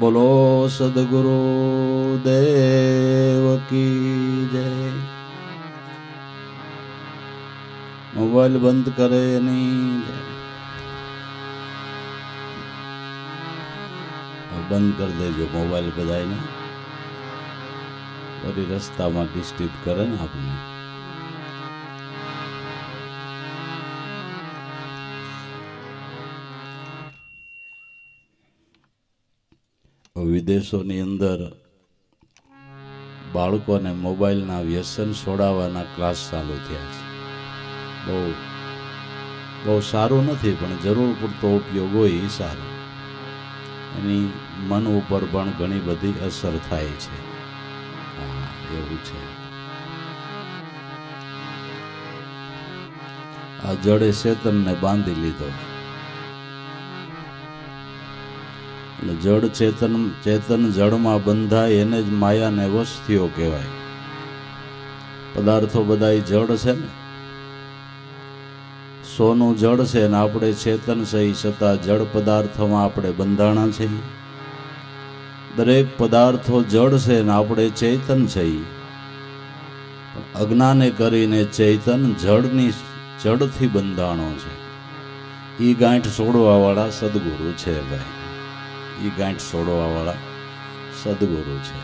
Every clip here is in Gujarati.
બોલો સદગુરુ દેવ કી જય। મોબાઈલ બંધ કરે નહીં, બંધ કરી દેજો મોબાઈલ બધાને, વળી રસ્તામાં ડિસ્ટર્બ કરે ને આપણે। વિદેશોની અંદર બાળકોને મોબાઈલના વ્યસન છોડાવવાના ક્લાસ ચાલુ થયા છે। બહુ સારું નથી, પણ જરૂર પૂરતો ઉપયોગ હોય એ સારું। એની મન ઉપર પણ ઘણી બધી અસર થાય છે। હા, એવું છે। આ જડે ચેતનને બાંધી લીધો, જડ ચેતન જળમાં બંધાય એને જ માયાને વસ્તીઓ કહેવાય। પદાર્થો બધા જડ છે ને, સોનું જડ છે ને આપણે ચેતન છે, છતાં જડ પદાર્થોમાં આપણે બંધાણા છે। દરેક પદાર્થો જડ છે ને આપણે ચેતન છે। અજ્ઞાને કરીને ચેતન જડથી બંધાણો છે। ઈ ગાંઠ છોડવા વાળા સદગુરુ છે ભાઈ, ઈ ગાંઠ છોડવા વાળા સદગુરુ છે।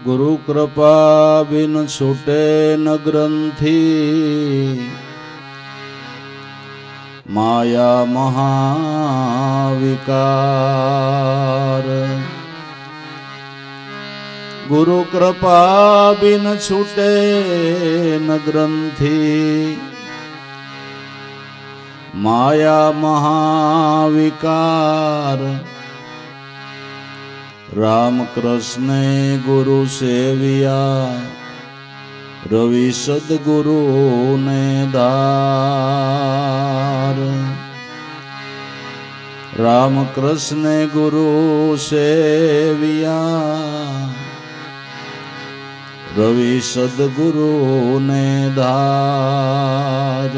ગુરુ કૃપા બિન છૂટે ન ગ્રંથિ, માયા મહાવિકાર। ગુરુ કૃપા બિન છૂટે ન ગ્રંથિ, માયા મહાવિકાર। રામ કૃષ્ણે ગુરુ સેવિયા, રવિ સદગુરુ ને ધાર। રામ કૃષ્ણે ગુરુ સેવિયા, રવિ સદગુરુ ને ધાર।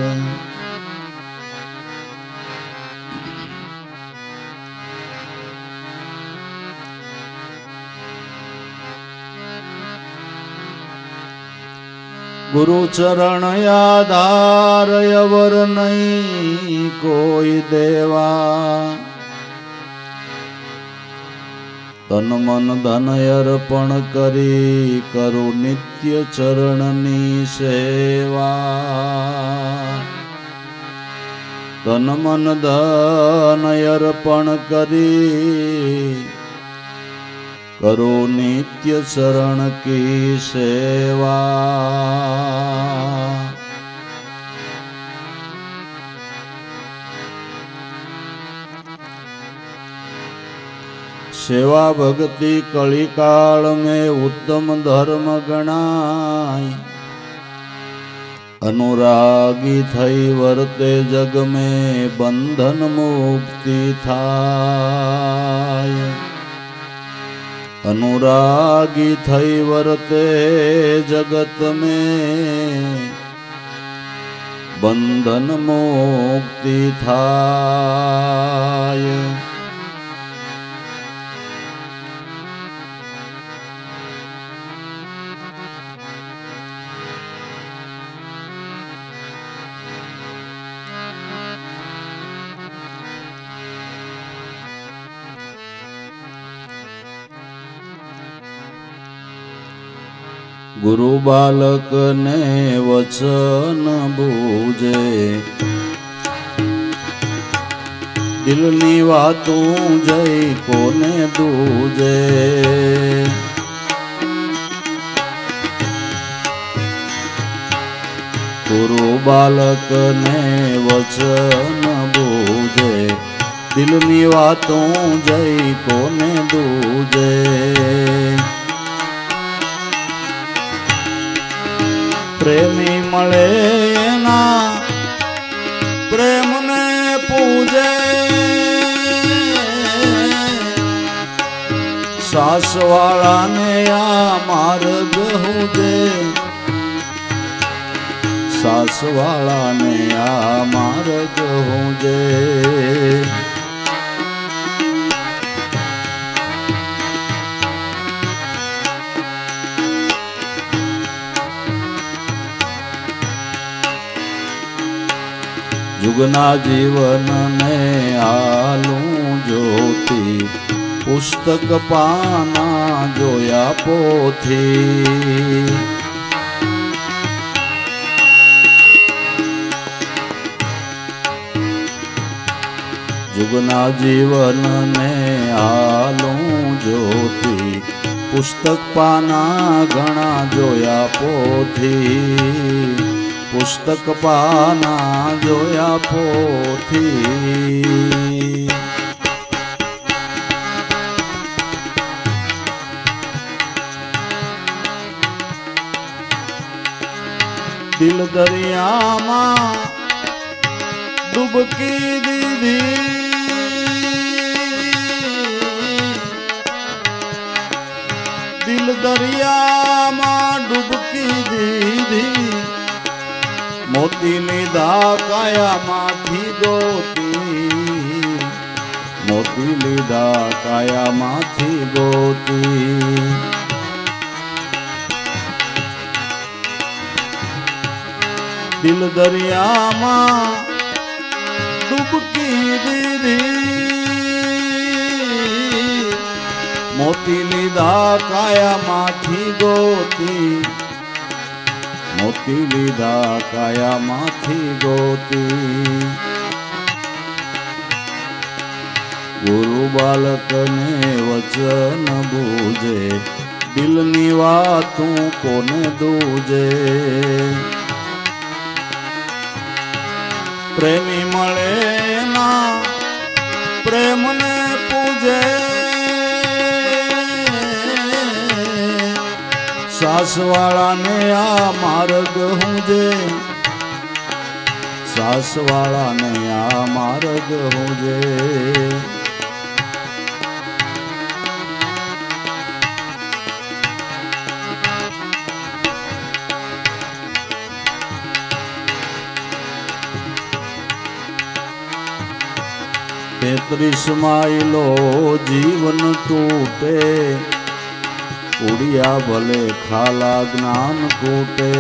गुरु चरण आधार अवर नहीं कोई देवा, तन मन धन अर्पण करी करु नित्य चरणनी सेवा। तन मन धन अर्पण करी करो नित्य चरण की सेवा। सेवा भक्ति कली काल में उत्तम धर्म गणाय, अनुरागी थई वर्ते जग में बंधन मुक्ति थाय। अनुरागी थई वर्ते जगत में बंधन मुक्ति थाय। गुरु बालक ने वचन बूझे, दिलनी वातों जय कोने दूजे। गुरु बालक ने वचन बूझे, दिलनी वातों जय कोने दूजे। प्रेमी मळे ना प्रेम ने पूजे, સાસવાળા ને આ માર્ગ હુજે, સાસવાળા ને આ માર્ગ હુજે. जुगना जीवन ने आलू ज्योति, पुस्तक पाना जोया पोथी. जुगना जीवन ने आलू ज्योति, पुस्तक पाना घना जोया पोथी. पुस्तक पाना जोया पोथी. दिल दरिया में डुबकी दीदी, दिल दरिया में डुबकी दीदी. मोती लीधा काया माथी गोती, मोती लीधा काया माथी गोती. दिल दरिया में डुबकी दीदी, मोती लीधा काया माथी गोती, मोती लीधा काया माथी गोती. गुरु बालक ने वचन बूझे, दिलनी वातों कोने दूजे. प्रेमी मळे ना प्रेम ने पूजे, सासवाळा ने आ मार्ग हुजे, सासवाळा ने आ मार्ग हुजे. तेतरीस माइलो जीवन टूटे, उड़िया भले खाला ज्ञान कूटे.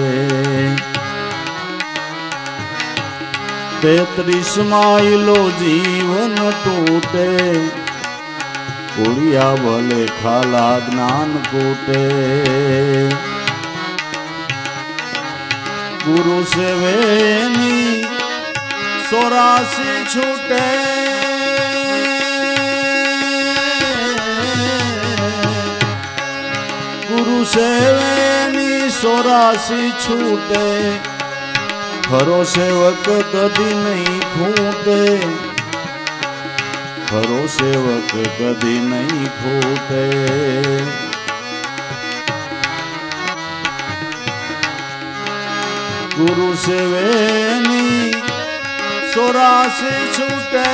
33 माइलो जीवन टूटे, उड़िया भले खाला ज्ञान कूटे. गुरु से वेनी 84 छूटे, गुरु सेवेनी 84 छूटे. खरो सेवक कदी नहीं खूटे, खरो सेवक कदी नहीं खूटे. गुरु सेवेनी 84 छूटे,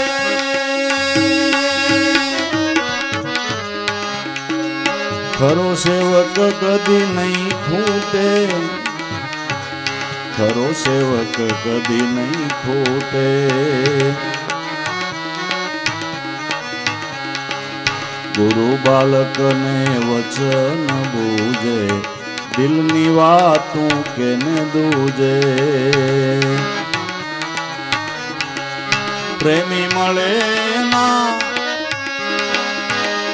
खरो सेवक कदी नहीं खूटे, खरो सेवक कदी नहीं खूटे. गुरु बालक ने वचन बूझे, दिलनी वातों केने दूजे. प्रेमी मळे ना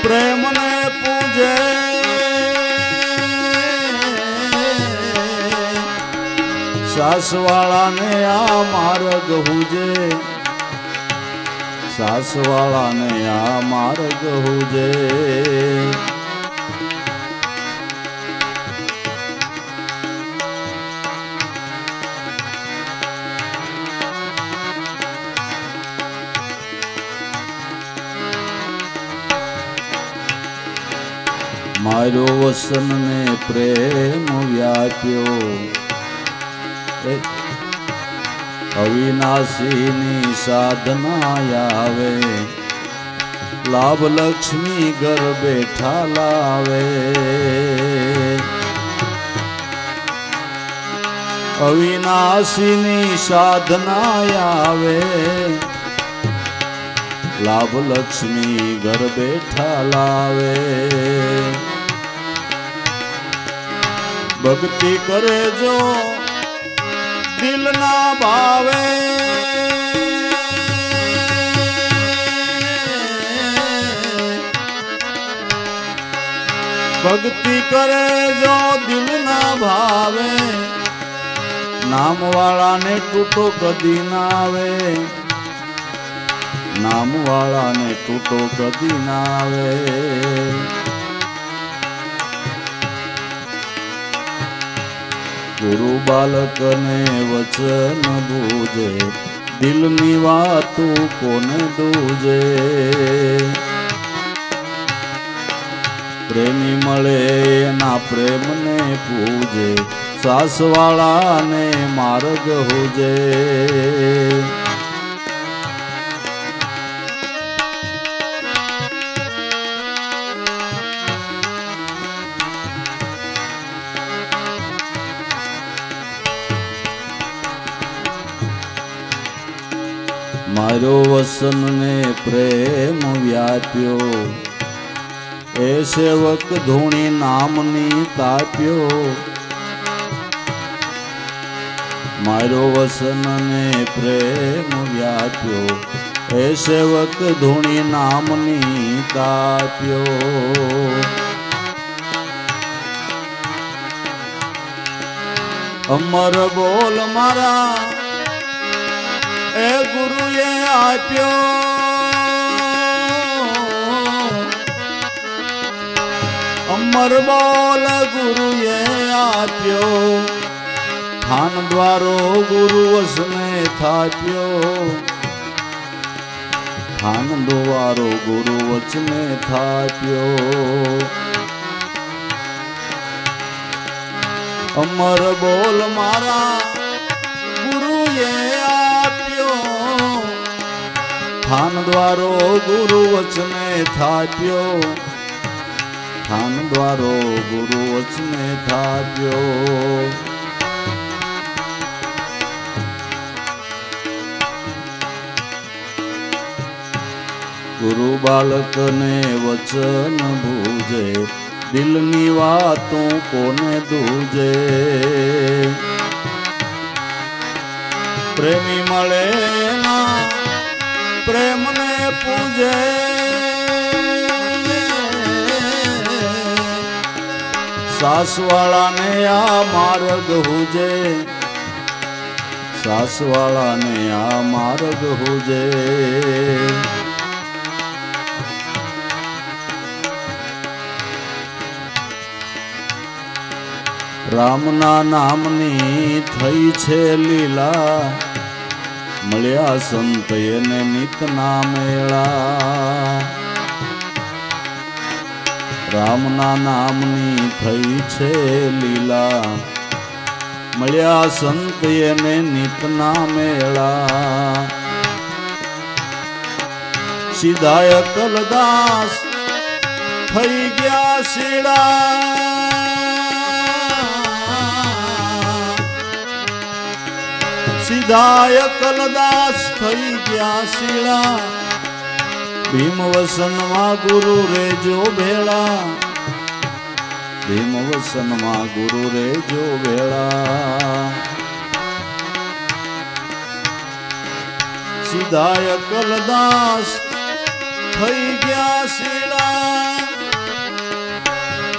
प्रेम ने पूजे, सासवाळा ने आ मार्ग हुजे, सासवाळा ने आ मार्ग हुजे. मारो वसन ने प्रेम व्याप्यो, अविनाशीनी साधना आवे. लाभ लक्ष्मी घर बैठा लावे। अविनाशीनी साधना आवे। लाभ लक्ष्मी घर बैठा लावे। भक्ति करे जो दिल ना भावे। भक्ति करे जो दिल ना भावे। नाम वाला ने टूटो कदी ना आवे। नाम वाला ने टूटो कदी ना आवे। गुरु बालक ने वचन बूझे। दिल नी वातू कोने दूजे। प्रेमी मळे ना प्रेम ने पूजे। सास वाला ने मार्ग होजे। मारो वसन ने प्रेम व्याप्यो। ए सेवक धूणी नामनी ताप्यो। मारो वसन ने प्रेम व्याप्यो। ए सेवक धूणी नामनी ताप्यो। अमर बोल मारा ए गुरुए आप्यो। अमर बोल गुरुए आप्यो। थान द्वारो गुरु वसने थाप्यो। थान द्वारो गुरु वचने थाप्यो। अमर बोल मारा गुरुए आप्यो। थान द्वारो गुरु वचने थाप्यो। थान द्वारो गुरु वचने थाप्यो। गुरु बालक ने वचन बूझे। दिल नी वातों कोने दूजे। प्रेमी मळे ना प्रेम ने पूजे। सास वाला ने आ मार्ग हुजे। सास वाला ने आ मार्ग हुजे। रामना नामनी थई छे लीला। मळ्या संत एने नित ना मेळा। रामना नामनी थई छे लीला। मळ्या संत एने नित ना मेळा। सीधाय कलदास थई गया सीड़ा। सीधाय कलदास थई गया सीड़ा। भीम वसन मा गुरु रे जो भेड़ा। भीम वसन मा गुरु रे जो भेड़ा। सीधाय कलदास थई गया सीड़ा।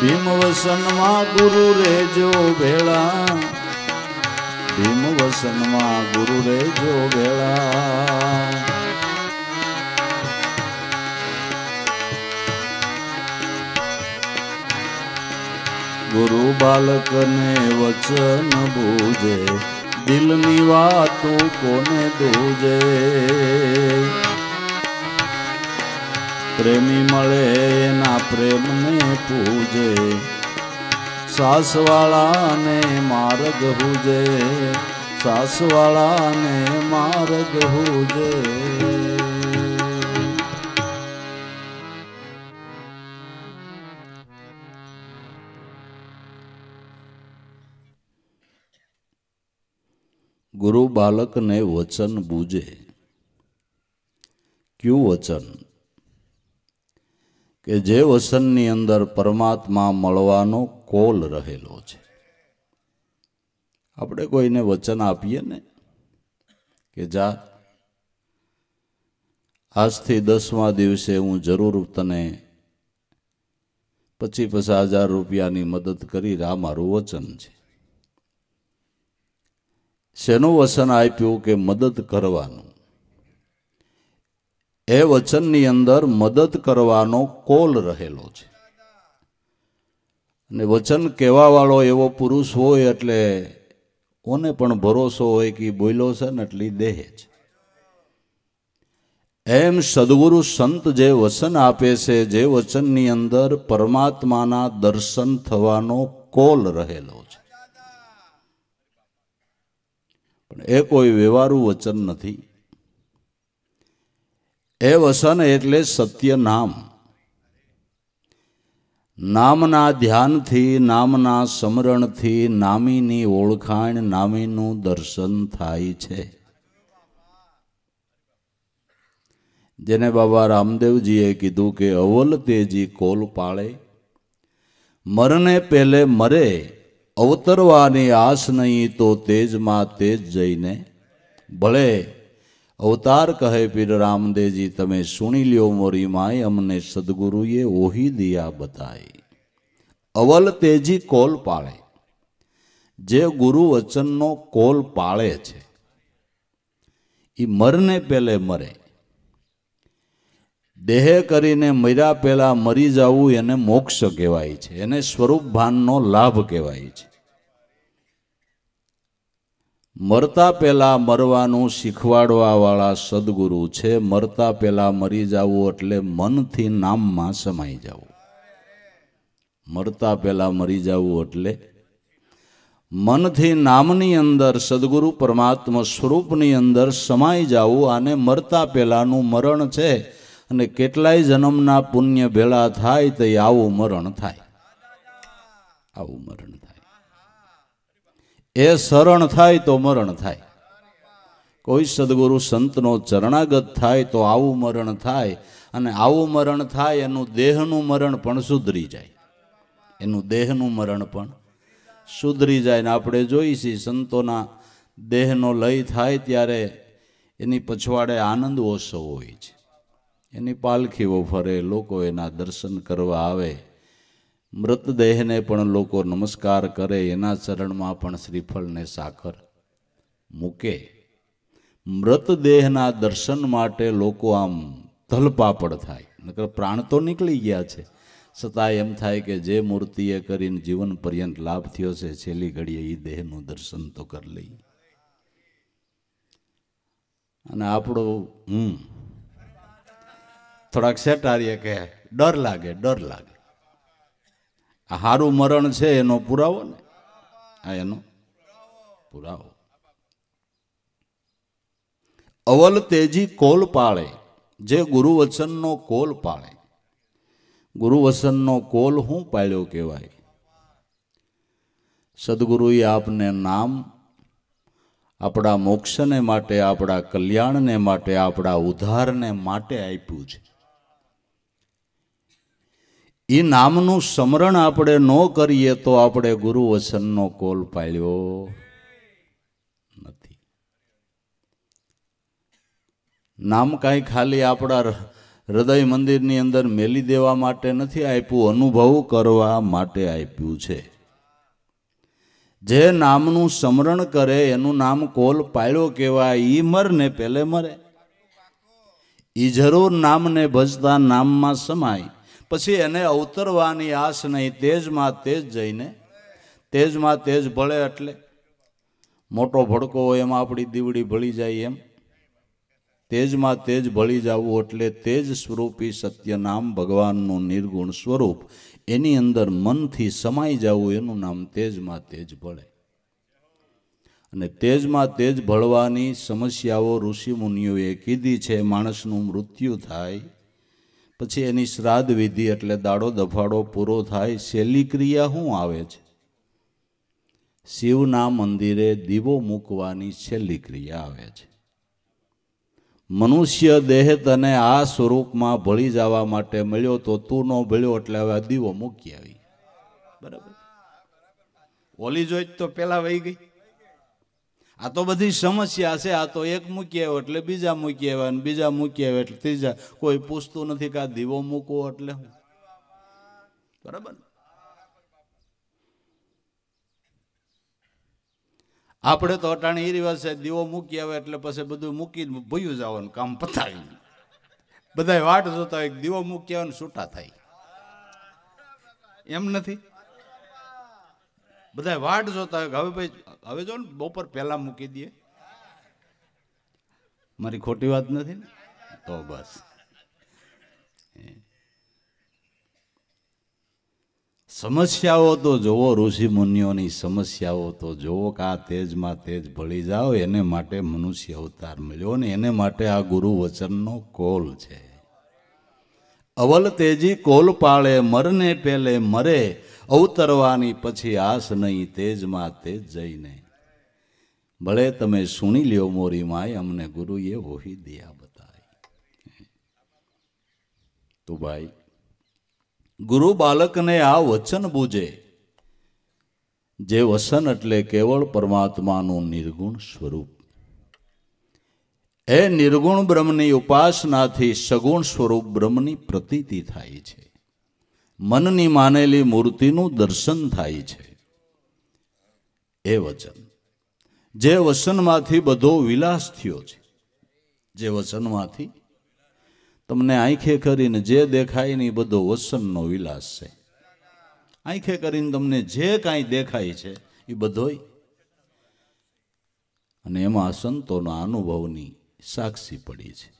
भीम वसन मा गुरु रे जो भेड़ा। भीम वसन मा गुरु रे जो भेड़ा। गुरु बालक ने वचन बूझे। दिल नी वातों कोने दूजे। प्रेमी मळे ना प्रेम ने पूजे। सास वाला ने मार्ग हुजे। सास वाला ने मार्ग हुजे। ગુરુ બાલકને વચન બૂજે. ક્યું વચન? કે જે વચનની અંદર પરમાત્મા મળવાનો કોલ રહેલો છે. આપણે કોઈને વચન આપીએ ને કે જા આજથી 10મા દિવસે હું જરૂર તને 50,000 રૂપિયાની મદદ કરી, આ મારું વચન છે. શેનું વચન આપ્યું? કે મદદ કરવાનું. એ વચનની અંદર મદદ કરવાનો કોલ રહેલો છે. અને વચન કહેવા વાળો એવો પુરુષ હોય એટલે ઓને પણ ભરોસો હોય કે બોલ્યો છે ને એટલી દેહ છે. એમ સદગુરુ સંત જે વચન આપે છે, જે વચનની અંદર પરમાત્માના દર્શન થવાનો કોલ રહેલો છે. પણ એ કોઈ વ્યવહારુ વચન નથી. એ વચન એટલે સત્ય નામ. નામના ધ્યાનથી, નામના સ્મરણથી નામીની ઓળખાણ, નામીનું દર્શન થાય છે. જેને બાબા રામદેવજીએ કીધું કે અવલ તેજી કોલ પાળે, મરને પહેલે મરે, અવતરવાની આસ નહીં તો તેજમાં તેજ જઈને ભળે. અવતાર કહે પીર રામદેવજી, તમે સુણી લ્યો મોરી માય, અમને સદગુરુએ ઓહી દિયા બતાય. અવલ તેજી કોલ પાળે, જે ગુરુ વચનનો કોલ પાળે છે એ મરને પહેલે મરે. દેહ કરીને મર્યા પહેલા મરી જવું એને મોક્ષ કહેવાય છે, એને સ્વરૂપ ભાનનો લાભ કહેવાય છે. મરતા પહેલા મરવાનું શીખવાડવા વાળા સદગુરુ છે. મરતા પહેલા મરી જવું એટલે મનથી નામમાં સમાઈ જવું. મરતા પહેલા મરી જવું એટલે મનથી નામની અંદર, સદગુરુ પરમાત્મા સ્વરૂપની અંદર સમાઈ જવું. આને મરતા પહેલાનું મરણ છે. અને કેટલાય જન્મના પુણ્ય ભેળા થાય તો આવું મરણ થાય. આવું મરણ થાય. એ શરણ થાય તો મરણ થાય. કોઈ સદગુરુ સંતનો ચરણાગત થાય તો આવું મરણ થાય. અને આવું મરણ થાય એનું દેહનું મરણ પણ સુધરી જાય. એનું દેહનું મરણ પણ સુધરી જાય. ને આપણે જોઈશી સંતોના દેહનો લય થાય ત્યારે એની પછવાડે આનંદ ઓછો હોય છે. એની પાલખીઓ ફરે, લોકો એના દર્શન કરવા આવે. મૃતદેહને પણ લોકો નમસ્કાર કરે, એના ચરણમાં પણ શ્રીફળ ને સાકર મૂકે. મૃતદેહના દર્શન માટે લોકો આમ ધલપાપડ થાય. નકર પ્રાણ તો નીકળી ગયા છે, છતાં એમ થાય કે જે મૂર્તિએ કરીને જીવન પર્યંત લાભ થયો છે, છેલ્લી ઘડીએ એ દેહનું દર્શન તો કરી લઈએ. અને આપણો થોડાક સેટારીએ કે ડર લાગે, ડર લાગે. આ હારું મરણ છે એનો પુરાવો ને, આ એનો પુરાવો. અવલ તેજી કોલ પાળે, જે ગુરુ વચનનો કોલ પાળે. ગુરુ વચનનો કોલ હું પાળ્યો કહેવાય? સદગુરુએ આપને નામ આપણા મોક્ષને માટે, આપણા કલ્યાણને માટે, આપણા ઉદ્ધારને માટે આપ્યું છે. એ નામનું સ્મરણ આપણે ન કરીએ તો આપણે ગુરુ વચનનો કોલ પાળ્યો નથી. નામ કાંઈ ખાલી આપણા હૃદય મંદિરની અંદર મેલી દેવા માટે નથી આપ્યું, અનુભવ કરવા માટે આપ્યું છે. જે નામનું સ્મરણ કરે એનું નામ કોલ પાળ્યો કહેવાય. ઈ મરને પહેલે મરે. ઈ જરૂર નામને ભજતા નામમાં સમાય. પછી એને અવતરવાની આશ નહીં. તેજમાં તેજ જઈને તેજમાં તેજ ભળે. એટલે મોટો ભડકો હોય એમાં આપણી દીવડી ભળી જાય એમ તેજમાં તેજ ભળી જવું એટલે તેજ સ્વરૂપી સત્ય નામ, ભગવાનનું નિર્ગુણ સ્વરૂપ, એની અંદર મનથી સમાઈ જવું, એનું નામ તેજમાં તેજ ભળે. અને તેજમાં તેજ ભળવાની સમસ્યાઓ ઋષિ મુનિઓએ કીધી છે. માણસનું મૃત્યુ થાય પછી એની શ્રાદ્ધ વિધિ એટલે દાડો દફાડો પૂરો થાય. છેલ્લી ક્રિયા શું આવે છે? શિવના મંદિરે દીવો મૂકવાની છેલ્લી ક્રિયા આવે છે. મનુષ્ય દેહ તને આ સ્વરૂપમાં ભળી જવા માટે મળ્યો તો તું ન ભળ્યો એટલે હવે દીવો મૂકી આવી. બરાબર. ઓલી જોઈ તો પેલા વહી ગઈ. આ તો બધી સમસ્યા છે. આ તો એક મૂકી આવ્યો એટલે બીજા મૂકી આવ્યા અને બીજા મૂકી આવ્યા એટલે ત્રીજા. કોઈ પૂછતું નથી કે આ દીવો મૂકવો એટલે હું. બરાબર. આપણે તો અટાણે એ રિવાજ છે, દીવો મૂકી આવે એટલે પછી બધું મૂકીને ભૂયું જવાનું કામ પતાવી. બધા વાટ જોતા હોય દીવો મૂકી આવે ને છૂટા થાય. એમ નથી. બધા વાટ જોતા હોય હવે ભાઈ હવે જો ને બપોર પહેલા મૂકી દઈએ. મારી ખોટી વાત નથી ને? તો બસ. સમસ્યાઓ તો જોવો, ઋષિ મુનિઓની સમસ્યાઓ તો જોવો કે આ તેજમાં તેજ ભળી જાઓ એને માટે મનુષ્ય અવતાર મળ્યો ને એને માટે આ ગુરુ વચનનો કોલ છે. અવલ તેજી કોલ પાળે મરને પેલે મરે અવતરવાની પછી આસ નહીં તેજમાં તેજ જઈને. ભલે તમે સુણી લ્યો મોરી માય અમને ગુરુએ ઓહી દિયા બતાવી. તો ભાઈ ગુરુ બાલકને આ વચન બૂજે. જે વસન એટલે કેવળ પરમાત્માનું નિર્ગુણ સ્વરૂપ. એ નિર્ગુણ બ્રહ્મની ઉપાસનાથી સગુણ સ્વરૂપ બ્રહ્મની પ્રતીતિ થાય છે. મનની માનેલી મૂર્તિનું દર્શન થાય છે. એ વચન જે વચનમાંથી બધો વિલાસ થયો છે. જે વચનમાંથી તમને આંખે કરીને જે દેખાય ને એ બધો વસનનો વિલાસ છે. આંખે કરીને તમને જે કાંઈ દેખાય છે એ બધોય, અને એમાં સંતોના અનુભવની સાક્ષી પડી છે.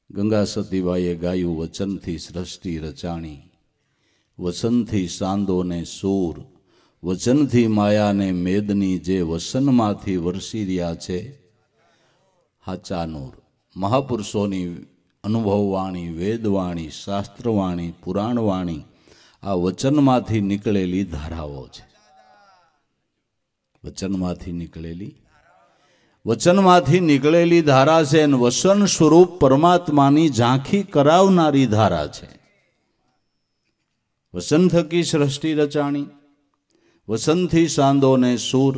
ગંગા સતીબાઈએ ગાયું, વચનથી સૃષ્ટિ રચાણી, વચનથી સાંદોને સૂર, વચનથી માયાને મેદની, જે વસનમાંથી વરસી રહ્યા છે હાચા નૂર. મહાપુરુષોની અનુભવવાણી, વેદવાણી, શાસ્ત્રવાણી, પુરાણવાણી આ વચનમાંથી નીકળેલી ધારાઓ છે. વચનમાંથી નીકળેલી ધારા છે અને વસન સ્વરૂપ પરમાત્માની ઝાંખી કરાવનારી ધારા છે. વસન થકી સૃષ્ટિ રચાણી, વસનથી સાંદોને સૂર,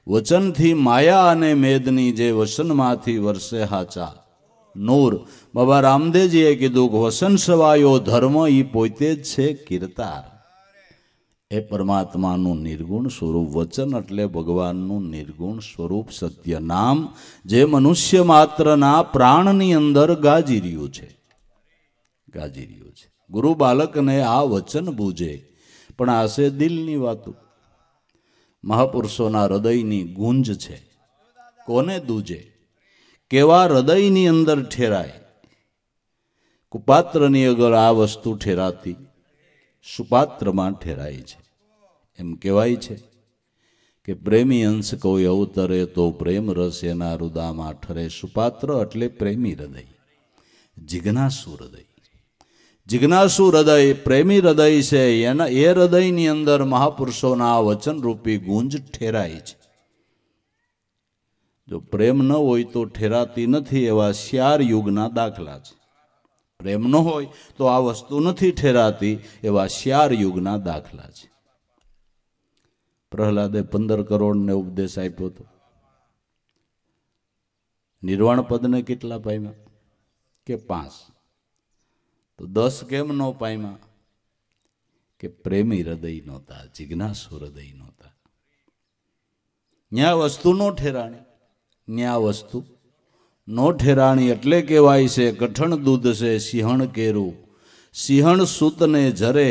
વચનથી માયા અને મેદની, જે વસનમાંથી વરસે હાચા નૂર. બાબા રામદેવજીએ કીધું કે વસન સવાયો ધર્મ ઈ પોતે જ છે કીર્તાર. એ પરમાત્માનું નિર્ગુણ સ્વરૂપ. વચન એટલે ભગવાનનું નિર્ગુણ સ્વરૂપ સત્ય નામ, જે મનુષ્ય માત્રના પ્રાણની અંદર ગાજી રહ્યું છે. ગુરુ બાલકને આ વચન બૂજે. પણ આ છે દિલની વાતો. મહાપુરુષોના હૃદયની ગુંજ છે. કોને દૂજે? કેવા હૃદયની અંદર ઠેરાય. કુપાત્રની આગળ આ વસ્તુ ઠેરાતી સુપાત્રમાં ઠેરાય છે. એમ કહેવાય છે કે પ્રેમી અંશ કોઈ અવતરે તો પ્રેમ રસ એના હૃદયમાં ઠરે. સુપાત્ર એટલે પ્રેમી હૃદય, જિજ્ઞાસુ હૃદય. જિજ્ઞાસુ હૃદય, પ્રેમી હૃદય છે. એના એ હૃદયની અંદર મહાપુરુષોના વચનરૂપી ગુંજ ઠેરાય છે. જો પ્રેમ ન હોય તો ઠેરાતી નથી, એવા 4 યુગના દાખલા છે. પ્રેમ ન હોય તો આ વસ્તુ નથી ઠેરાતી, એવા 4 યુગના દાખલા છે. પ્રહલાદે 15 કરોડને ઉપદેશ આપ્યો હતો. નિર્વાણ પદને કેટલા પામ્યા? કે 5. તો 10 કેમ ન પામ્યા? કે પ્રેમી હૃદય નહોતા, જિજ્ઞાસુ હૃદય નહોતા. ન્યા વસ્તુ નો ઠેરાણી. ન્યા વસ્તુ નો ઠેરાણી એટલે કહેવાય છે કઠણ દૂધ છે સિંહણ કેરું. સિંહણ સૂતને જરે,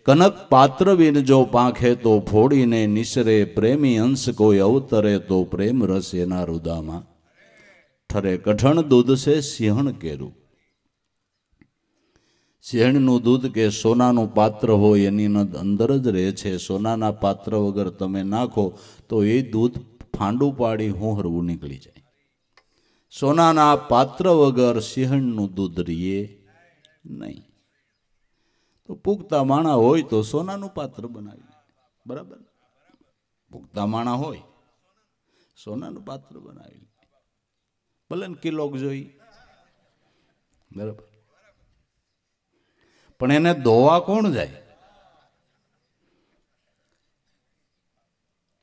કનક પાત્ર વિન જો પાંખે તો ફોડીને નિસરે. પ્રેમી અંશ કોઈ અવતરે તો પ્રેમ રસ એના હૃદયમાં ઠરે. કઠણ દૂધ છે સિંહણ કેરું. સિંહણનું દૂધ કે સોનાનું પાત્ર હોય એની અંદર જ રહે છે. સોનાના પાત્ર વગર તમે નાખો તો એ દૂધ ફાંડું પાડી હોહરવું નીકળી જાય. સોનાના પાત્ર વગર સિંહણનું દૂધ રીએ નહીં. તો પુખ્તા માણા હોય તો સોનાનું પાત્ર બનાવી. બરાબર. ભૂખતા માણા હોય સોનાનું પાત્ર બનાવી લે, ભલે ને કિલોક જોઈ, બરાબર, પણ એને ધોવા કોણ જાય?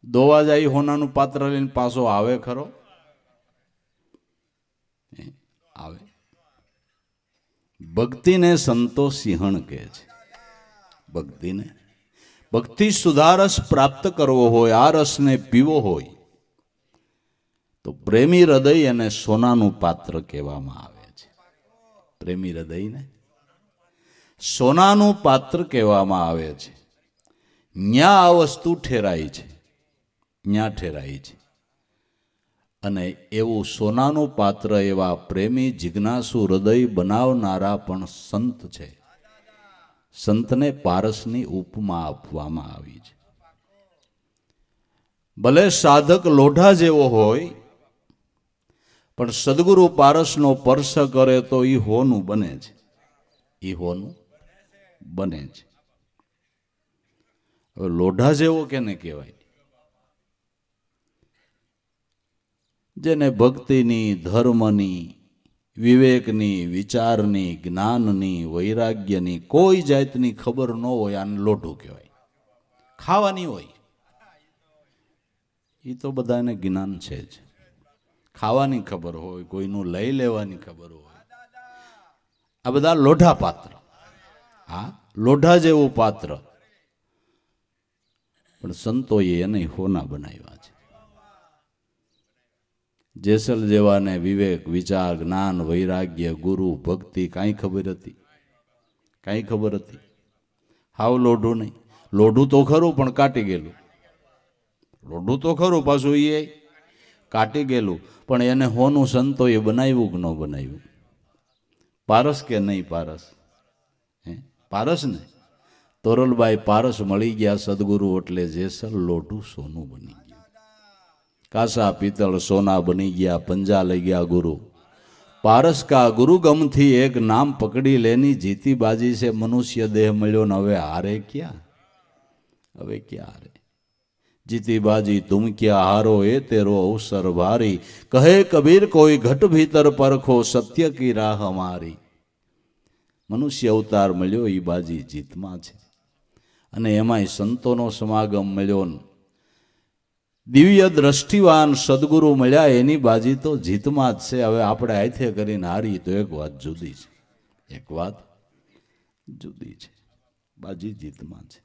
ધોવા જાય સોનાનું પાત્ર લઈને પાછો આવે ખરો? આવે. ભક્તિને સંતો સિંહણ કહે છે. ભક્તિને, ભક્તિ સુધારસ પ્રાપ્ત કરવો હોય, આ રસને પીવો હોય તો પ્રેમી હૃદય એને સોનાનું પાત્ર કહેવામાં આવે છે. પ્રેમી હૃદયને સોનાનું પાત્ર કહેવામાં આવે છે. ન્યા આ વસ્તુ ઠેરાય છે, ન્યા ઠેરાય છે. અને એવું સોનાનું પાત્ર એવા પ્રેમી જિજ્ઞાસુ હૃદય બનાવનારા પણ સંત છે. સંતને પારસની ઉપમા આપવામાં આવી છે. ભલે સાધક લોઢા જેવો હોય પણ સદગુરુ પારસનો સ્પર્શ કરે તો ઈ હોનું બને છે, ઈ હોનું બને છે. હવે લોઢા જેવો કેને કહેવાય? જેને ભક્તિની, ધર્મની, વિવેકની, વિચારની, જ્ઞાનની, વૈરાગ્યની કોઈ જાતની ખબર ન હોય, આને લોઢું કહેવાય. ખાવાની હોય એ તો બધાને જ્ઞાન છે જ, ખાવાની ખબર હોય, કોઈનું લઈ લેવાની ખબર હોય, આ બધા લોઢા પાત્ર. હા, લોઢા જેવું પાત્ર, પણ સંતોએ એને હોના બનાવ્યા છે. જેસલ જેવાને વિવેક, વિચાર, જ્ઞાન, વૈરાગ્ય, ગુરુ, ભક્તિ કાંઈ ખબર હતી? કાંઈ ખબર હતી? હાવ લોઢું નહીં. લોઢું તો ખરું પણ કાટી ગયેલું. લોઢું તો ખરું, પાછું એ કાટી ગયેલું, પણ એને હોનું સંતોએ બનાવ્યું કે ન બનાવ્યું? પારસ કે નહીં પારસ? પારસ ને તોરલબાઈ પારસ મળી ગયા સદગુરુ એટલે જેસલ લોઢું સોનું બની ગયું. કાસા પિત્તળ સોના બની ગયા, પંજા લઈ ગયા ગુરુ. પારસ કા ગુરુ ગમથી એક નામ પકડી લેની જીતી બાજી છે મનુષ્ય દેહ મળ્યો ને હવે હારે ક્યાં? હવે ક્યાં હારે? જીતી બાજી તુમ ક્યાં હારો એ તેરો અવસર ભારી, કહે કબીર કોઈ ઘટ ભીતર પરખો સત્ય કી રાહ હમારી. મનુષ્ય અવતાર મળ્યો એ બાજી જીતમાં છે, અને એમાંય સંતોનો સમાગમ મળ્યો, દિવ્ય દ્રષ્ટિવાન સદગુરુ મળ્યા, એની બાજી તો જીતમાં જ છે. હવે આપણે હાથે કરીને હારી તો એક વાત જુદી છે, એક વાત જુદી છે. બાજી જીતમાં છે.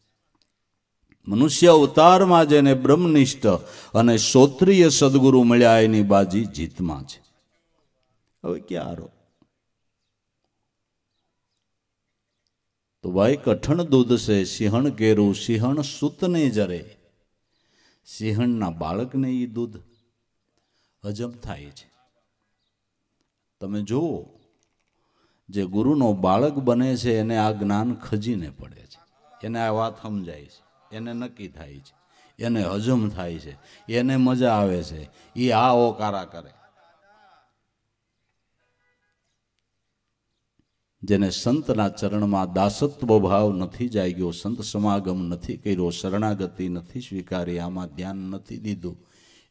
મનુષ્ય અવતારમાં જેને બ્રહ્મનિષ્ઠ અને શ્રોત્રિય સદગુરુ મળ્યા એની બાજી જીતમાં છે. હવે ક્યાં હારો? તો ભાઈ કઠણ દૂધ છે સિંહણ કેરું, સિંહણ સૂતને જરે. સિંહણના બાળકને એ દૂધ હજમ થાય છે. તમે જુઓ, જે ગુરુનો બાળક બને છે એને આ જ્ઞાન ખજીને પડે છે, એને આ વાત સમજાય છે, એને નક્કી થાય છે, એને હજમ થાય છે, એને મજા આવે છે, એ આ ઓકારા કરે. જેને સંતના ચરણમાં દાસત્વ ભાવ નથી જાગ્યો, સંત સમાગમ નથી કર્યો, શરણાગતિ નથી સ્વીકારી, આમાં ધ્યાન નથી દીધું,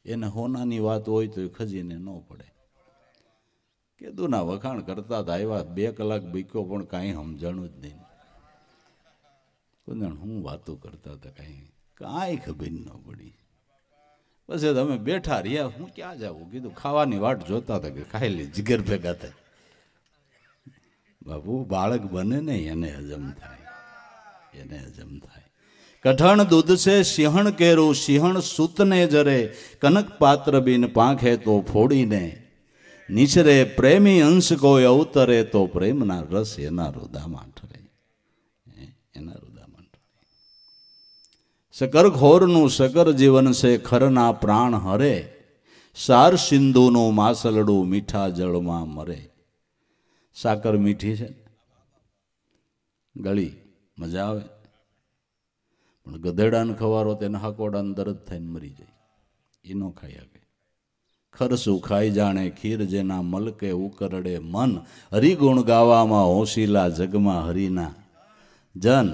એને હોનાની વાત હોય તો એ ખજીને ન પડે. કેદુના વખાણ કરતા હતા, આવ્યા 2 કલાક બીક્યો પણ કાંઈ સમજાણું જ નહીં. હું વાતો કરતા હતા, કાંઈ ખબર ન પડી. પછી તમે બેઠા રહ્યા, હું ક્યાં જાઉં? કીધું ખાવાની વાટ જોતા હતા કે ખાઈ લે, જીગર ભેગા થાય. બાપુ બાળક બને નહીં, એને હજમ થાય, એને હજમ થાય. કઠણ દૂધ છે સિંહણ કેરું, સિંહણ સૂતને જરે, કનક પાત્ર બિન પાંખે તો ફોડીને નીચરે, પ્રેમી અંશ કોઈ અવતરે તો પ્રેમના રસ એના રુદામાં ઠરે, એના રુદામાં ઠરે. સકર ખોરનું સકર જીવન છે, ખરના પ્રાણ હરે, સાર સિંધુનું માસલડું મીઠા જળમાં મરે. સાકર મીઠી છે, ગળી મજા આવે, પણ ગધેડાને ખવારો તેને હાકોડાને દર્દ થઈને મરી જાય, એ ન ખાઈ શકે. ખરસું ખાઈ જાણે ખીર જેના મલકે ઉકરડે મન, હરિગુણ ગાવામાં હોશીલા જગમાં હરિના જન.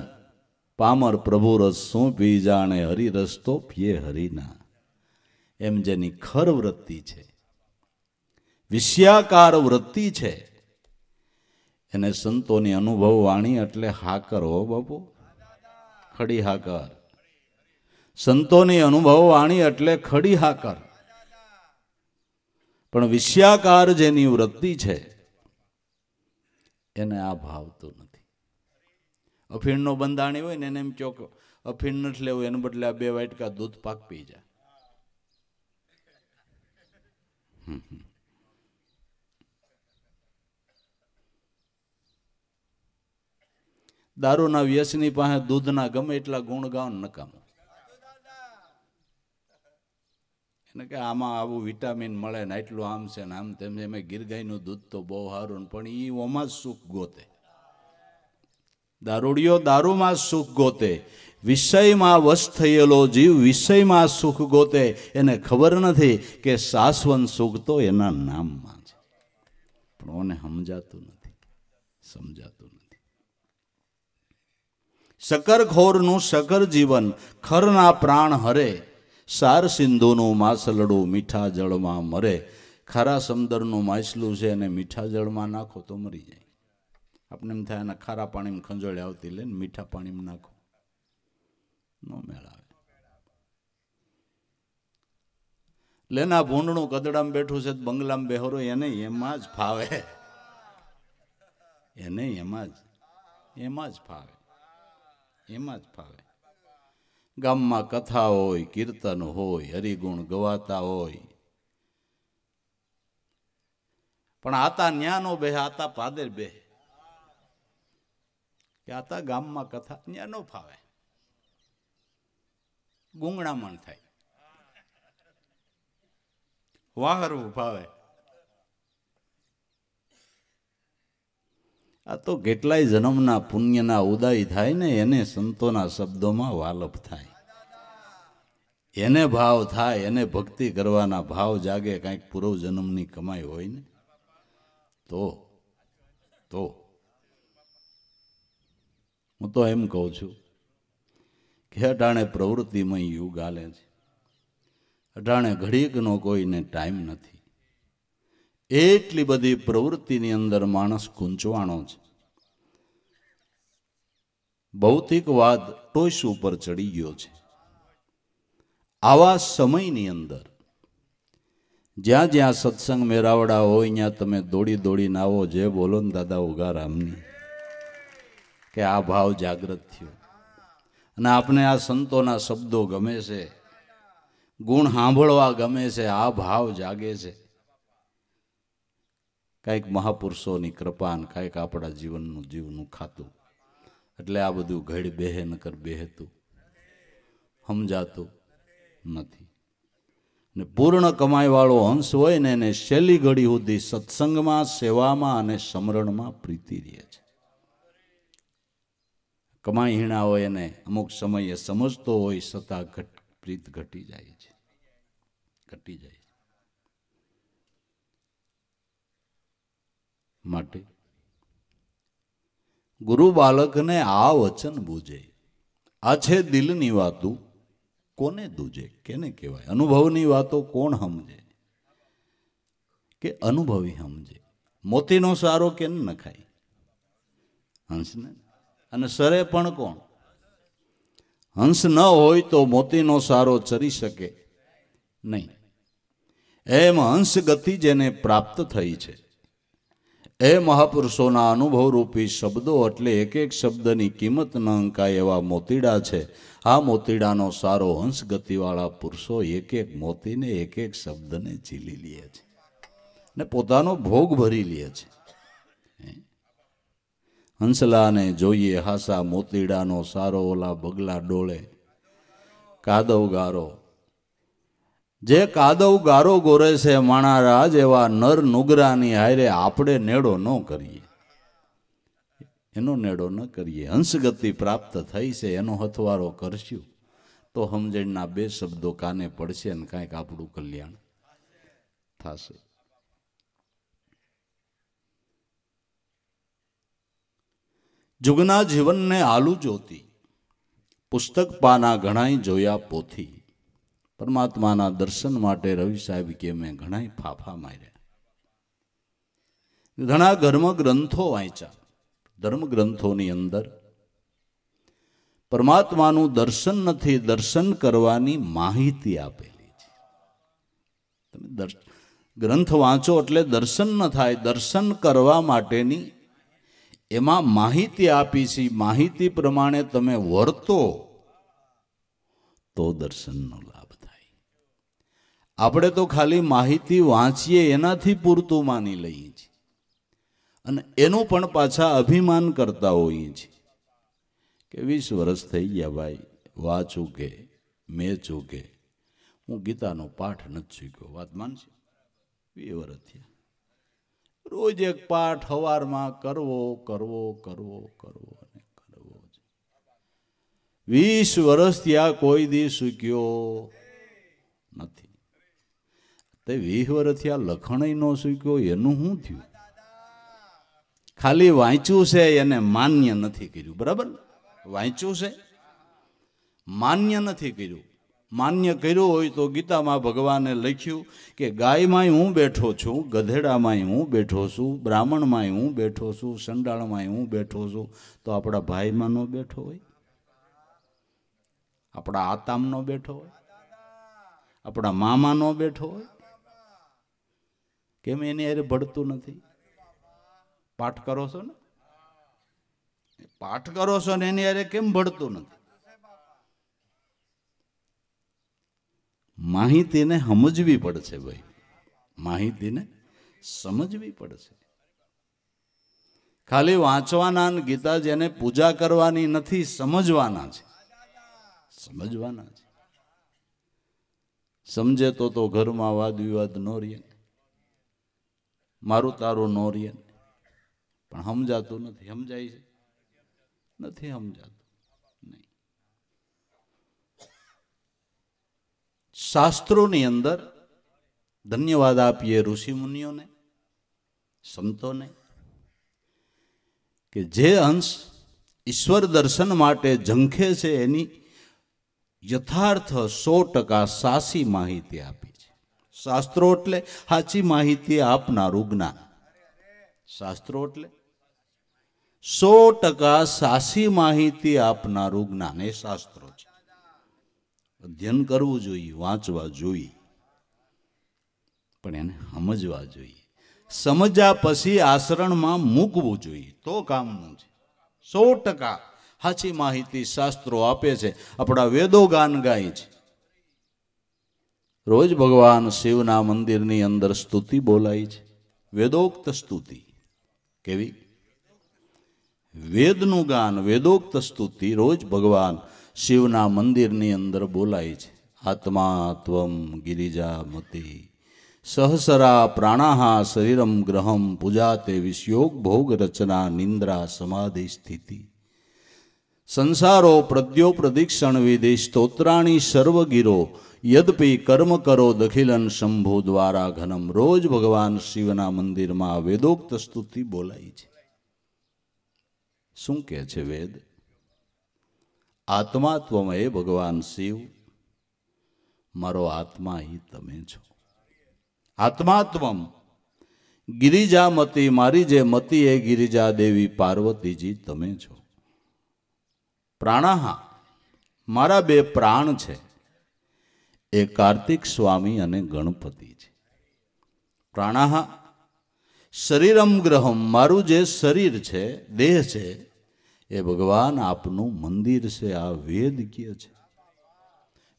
પામર પ્રભુ રસ શું પી જાણે હરિરસ તો પીએ હરિના. એમ જેની ખર વૃત્તિ છે, વિષયાકાર વૃત્તિ છે, એને સંતોની અનુભવ વાણી એટલે હાકર હો બાપુ, ખડી હાકર. સંતોની અનુભવ વાણી એટલે ખડી હાકર. પણ વિષયાકાર જેની વૃત્તિ છે એને આ ભાવતું નથી. અફીણનો બંધાણી હોય ને એને એમ કહો કે અફીણ નથી લેવું, એને બદલે આ 2 વાટકા દૂધ પાક પી જાય. દારૂના વ્યસની પાસે દૂધના ગમે એટલા ગુણ ગાવ નકામું. એને કે આમાં આવું વિટામિન મળે ને એટલું આમ છે ને આમ તેમ. એમ ગીરગાયનું દૂધ તો બહુ સારું, પણ એ ઓમાં જ સુખ ગોતે. દારૂડિયો દારૂમાં સુખ ગોતે, વિષયમાં વશ થયેલો જીવ વિષયમાં સુખ ગોતે. એને ખબર નથી કે શાશ્વત સુખ તો એના નામમાં છે, પણ ઓને સમજાતું નથી, સમજાતું નથી. શકરખોરનું શકર જીવન, ખરના પ્રાણ હરે. સાર સિંધુનું માસલડું મીઠા જળમાં મરે. ખારા સમંદરનું માછલું છે એને મીઠા જળમાં નાખો તો મરી જાય. આપણે એમ થાય એના ખારા પાણીમાં ખંજોળે આવતી લે ને મીઠા પાણીમાં નાખો, નો મેળ આવે. લેના ભૂંડનું કદડામાં બેઠું છે બંગલામાં બેહરો, એને એમાં જ ફાવે, એને એમાં જ ફાવે, એમાં જ ફાવે. ગામમાં કથા હોય, કીર્તન હોય, હરિગુણ ગવાતા હોય, પણ આતા ન્યાનો બે, આતા પાદર બે, કે આતા ગામમાં કથા ન્યા નો ફાવે, ગુંગણામણ થાય, વાહરવું ફાવે. આ તો કેટલાય જન્મના પુણ્યના ઉદય થાય ને એને સંતોના શબ્દોમાં વાલપ થાય, એને ભાવ થાય, એને ભક્તિ કરવાના ભાવ જાગે. કાંઈક પૂર્વ જન્મની કમાઈ હોય ને તો હું તો એમ કહું છું કે અટાણે પ્રવૃત્તિમય યુગ આલે છે. અટાણે ઘડીકનો કોઈને ટાઈમ નથી. એટલી બધી પ્રવૃત્તિની અંદર માણસ કૂંચવાણો છે. ભૌતિકવાદ ટોચ ઉપર ચડી ગયો છે. આવા સમયની અંદર જ્યાં જ્યાં સત્સંગ મેરાવડા હોય ત્યાં તમે દોડી દોડીને આવો. જે બોલો ને દાદા ઉગારામની, કે આ ભાવ જાગૃત થયો. અને આપણે આ સંતોના શબ્દો ગમે છે, ગુણ સાંભળવા ગમે છે, આ ભાવ જાગે છે. કાંઈક મહાપુરુષોની કૃપા ને કાંઈક આપણા જીવનું ખાતું. એટલે આ બધું ઘડ બેહે નકર બેહતું સમજાતું નથી. ને પૂર્ણ કમાઈ વાળો હંસ હોય ને એને છેલ્લી ઘડી સુધી સત્સંગમાં, સેવામાં અને સમરણમાં પ્રીતિ રહે છે. કમાઈ હીણા હોય એને અમુક સમયે સમજતો હોય છતાં પ્રીત ઘટી જાય છે, ઘટી જાય. માટે ગુરુ બાલકને આ વચન બૂજે. આ છે દિલની વાતો, કોને દૂજે, કેને કહેવાય? અનુભવની વાતો કોણ સમજે? કે અનુભવી સમજે. મોતીનો સારો કેને નખાય? હંસને. અને સરે પણ કોણ? હંસ ન હોય તો મોતીનો સારો ચરી શકે નહીં. એમ હંસ ગતિ જેને પ્રાપ્ત થઈ છે એ મહાપુરુષોના અનુભવરૂપી શબ્દો, એટલે એક એક શબ્દની કિંમત ન અંકાય એવા મોતીડા છે. આ મોતીડાનો સારો હંસ ગતિવાળા પુરુષો એક એક મોતીને, એક એક શબ્દને ઝીલી લે છે ને પોતાનો ભોગ ભરી લે છે. હંસલાને જોઈએ હાસા મોતીડાનો સારો, ઓલા બગલા ડોળે કાદવ ગારો. જે કાદવ ગારો ગોરે છે માણા રાજ, એવા નર નુગરાની હારે આપણે નેડો ન કરીએ, એનો નેડો ન કરીએ. હંસગતિ પ્રાપ્ત થઈ છે એનો હથવારો કરશું તો સમજણના 2 શબ્દો કાને પડશે ને કાંઈક આપણું કલ્યાણ થશે. જુગના જીવનને આલુ જોતી, પુસ્તક પાના ઘણાય જોયા પોથી. પરમાત્માના દર્શન માટે રવિ સાહેબ કે મેં ઘણાય ફાફા માર્યા, ઘણા ધર્મગ્રંથો વાંચ્યા. ધર્મગ્રંથોની અંદર પરમાત્માનું દર્શન નથી, દર્શન કરવાની માહિતી આપેલી છે. તમે ગ્રંથ વાંચો એટલે દર્શન ન થાય, દર્શન કરવા માટેની એમાં માહિતી આપી છે. માહિતી પ્રમાણે તમે વર્તો તો દર્શનનો લાભ થાય. આપણે તો ખાલી માહિતી વાંચીએ એનાથી પૂરતું માની લઈએ છીએ અને એનું પણ પાછા અભિમાન કરતા હોઈએ છીએ કે 20 વર્ષ થઈ ગયા ભાઈ, વાંચું કે મેચું કે હું ગીતાનો પાઠ નથી શીખ્યો. વાત માનશે? 20 વર્ષ થયા, રોજ એક પાઠ સવારમાં કરવો કરવો કરવો કરવો અને કરવો. 20 વર્ષ ત્યાં કોઈ દી શીખ્યો નથી. તે 20 વર્ષ થયા લખણ ન શીખ્યો, એનું શું થયું? ખાલી વાંચ્યું છે એને માન્ય નથી કર્યું. બરાબર, વાંચ્યું છે, માન્ય નથી કર્યું. માન્ય કર્યું હોય તો ગીતામાં ભગવાને લખ્યું કે ગાયમાંય હું બેઠો છું, ગધેડામાંય હું બેઠો છું, બ્રાહ્મણમાંય હું બેઠો છું, સંડાળમાંય હું બેઠો છું. તો આપણા ભાઈમાં ન બેઠો હોય, આપણા આતામાં ન બેઠો હોય, આપણા મામા ન બેઠો હોય? કેમ એની હારે ભળતું નથી? પાઠ કરો છો ને, પાઠ કરો છો ને એની હારે કેમ ભળતું નથી? માહિતીને સમજવી પડશે ભાઈ, માહિતીને સમજવી પડશે. ખાલી વાંચવાના ગીતા જેને પૂજા કરવાની નથી, સમજવાના છે, સમજવાના છે. સમજે તો ઘરમાં વાદ વિવાદ ન રહે, મારું તારું ન રહે. પણ સમજાતું નથી. સમજાય છે? નથી સમજાતું. નહીં. શાસ્ત્રોની અંદર ધન્યવાદ આપીએ ઋષિ મુનિઓને, સંતોને, કે જે અંશ ઈશ્વર દર્શન માટે ઝંખે છે એની યથાર્થ 100% સાચી માહિતી આપી છે. શાસ્ત્રો એટલે સાચી માહિતી આપનારું જ્ઞાન. શાસ્ત્રો એટલે 100% સાચી માહિતી આપનારું જ્ઞાન, એ શાસ્ત્રો છે. અધ્યયન કરવું જોઈએ, વાંચવા જોઈએ, પણ એને સમજવા જોઈએ. સમજ્યા પછી આચરણમાં મૂકવું જોઈએ તો કામનું છે. 100% સાચી માહિતી શાસ્ત્રો આપે છે. આપણા વેદો ગાન ગાય છે. રોજ ભગવાન શિવના મંદિરની અંદર સ્તુતિ બોલાય છે, વેદોક્ત સ્તુતિ. કેવી? વેદનું ગાન, વેદોક્ત સ્તુતિ રોજ ભગવાન શિવના મંદિરની અંદર બોલાય છે. આત્મા ત્વમ ગિરિજામતી સહસરા પ્રાણાહા શરીરમ ગ્રહમ પૂજાતે વિષયોગ ભોગ રચના નિંદ્રા સમાધિ સ્થિતિ સંસારો પ્રદ્યો પ્રદિક્ષણ વિધિ સ્તોત્રાણી સર્વગીરો યદપિ કર્મ કરો દખિલન શંભુ દ્વારા ઘનમ. રોજ ભગવાન શિવના મંદિરમાં વેદોક્ત સ્તુતિ બોલાય છે. શું કહે છે વેદ? આત્મા ત્વમ, એ ભગવાન શિવ મારો આત્મા ઈ તમે છો. આત્મા ત્વમ ગિરિજામતી, મારી જે મતી એ ગિરિજા દેવી પાર્વતીજી તમે છો. પ્રાણાહા, મારા 2 પ્રાણ છે એ કાર્તિક સ્વામી અને ગણપતિ છે. પ્રાણાહા શરીરમ ગ્રહમ, મારું જે શરીર છે, દેહ છે, એ ભગવાન આપનું મંદિર છે. આ વેદ કહે છે.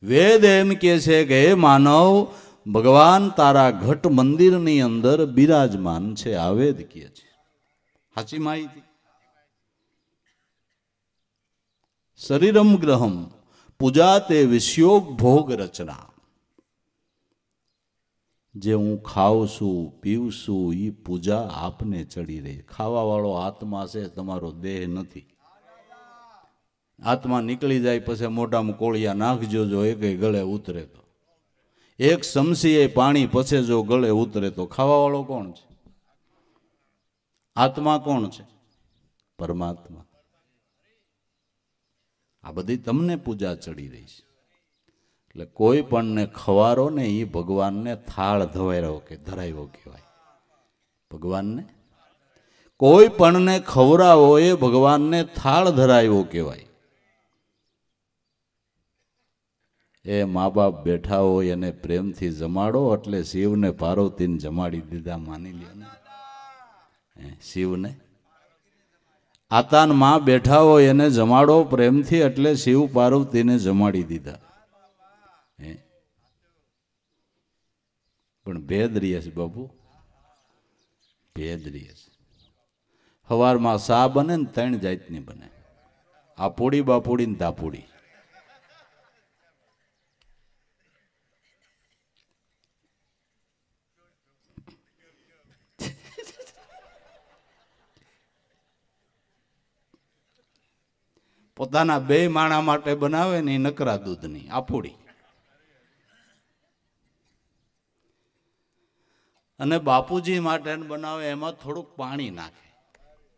વેદ એમ કહે છે કે હે માનવ, ભગવાન તારા ઘટ મંદિરની અંદર બિરાજમાન છે. આ વેદ કહે છે. સાચી માહિતી. શરીરમ ગ્રહમ પૂજા તે વિષયોગ ભોગ રચના. જે હું ખાઉં છું પીવું છું એ પૂજા આપને ચડી રહી. ખાવા વાળો આત્મા છે, તમારો દેહ નથી. આત્મા નીકળી જાય પછી મોઢામાં કોળિયા નાખજો, જો એક ગળે ઉતરે તો. એક સમસીએ પાણી પછી જો ગળે ઉતરે તો ખાવા વાળો કોણ છે? આત્મા કોણ છે? પરમાત્મા. આ બધી તમને પૂજા ચડી રહી છે. એટલે કોઈ પણને ખવારો ને એ ભગવાનને થાળ ધરાવ્યો કે ધરાવ્યો કહેવાય. ભગવાનને કોઈ પણને ખવરાવો એ ભગવાનને થાળ ધરાવ્યો કહેવાય. એ મા બાપ બેઠા હોય અને પ્રેમથી જમાડો એટલે શિવને પાર્વતીને જમાડી દીધા માની લ્યો ને. શિવને આતાન માં બેઠા હોય એને જમાડો પ્રેમથી એટલે શિવ પાર્વતીને જમાડી દીધા. પણ ભેદ રહીએ છે બાપુ, ભેદ રહીએ છે. સવારમાં સા બને ને 3 જાતની બને, આપોડી બાપોડી ને તાપોડી. પોતાના 2 માણા માટે બનાવે ને એ નકરા દૂધની આપોડી, અને બાપુજી માટે બનાવે એમાં થોડુંક પાણી નાખે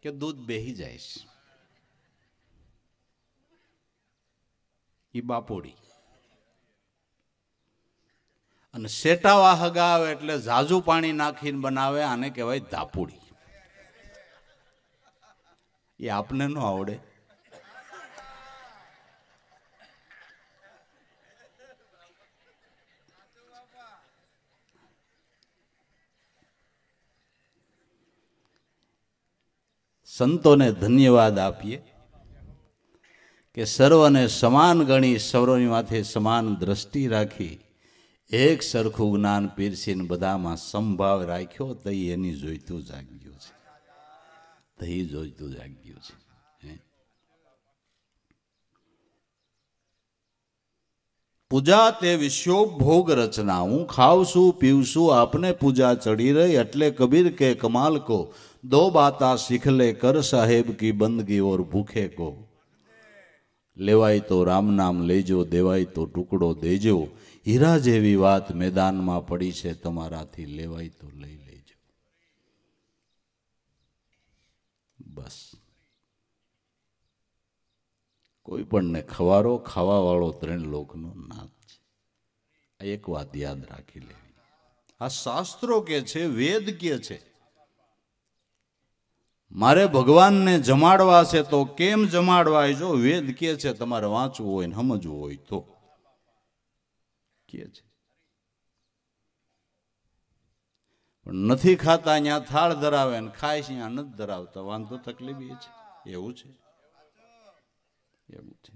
કે દૂધ બેહી જાય છે, એ બાપોડી. અને શેટાવા હગાવે એટલે ઝાઝુ પાણી નાખીને બનાવે, આને કહેવાય ધાપુડી. એ આપને ન આવડે. સંતોને ધન્યવાદ આપીએ કે સર્વને સમાન ગણી, સર્વની માથે સમાન દ્રષ્ટિ રાખી, એક સરખું જ્ઞાન પીરસીને બધામાં સંભાવ રાખ્યો. તઈ એની જોઈતું જાગ્યું છે, તઈ જોઈતું જાગ્યું છે. પૂજા તે વિશ્વભોગ રચના, હું ખાવશું પીવશું આપને પૂજા ચડી રહી. એટલે કબીર કે કમાલ કો दो बाता सीख ले कर साहेब की बंदगी और भूखे को. लेवाय तो राम नाम लेजो, देवाय तो टुकड़ो देजो. हीरा जेवी वात मैदान में पड़ी है, तमाराथी लेवाय तो लई लेजो. बस कोई पण ने खवारो खावा वाळो 3 लोकनो नाथ छे. एक बात याद राखी लेवी. आ शास्त्रों के छे, वेद के छे. मारे भगवान ने जमाड़वा से तो केम जमाड़वा, जो वेद के छे तमारे वांचवू होय ने समजवू होय तो के छे. पण नथी खाता न्या थाळ धरावे ने खाय छे न्या नथी धरावता, वांधो तकलीफ ए छे. एवुं छे, एवुं छे.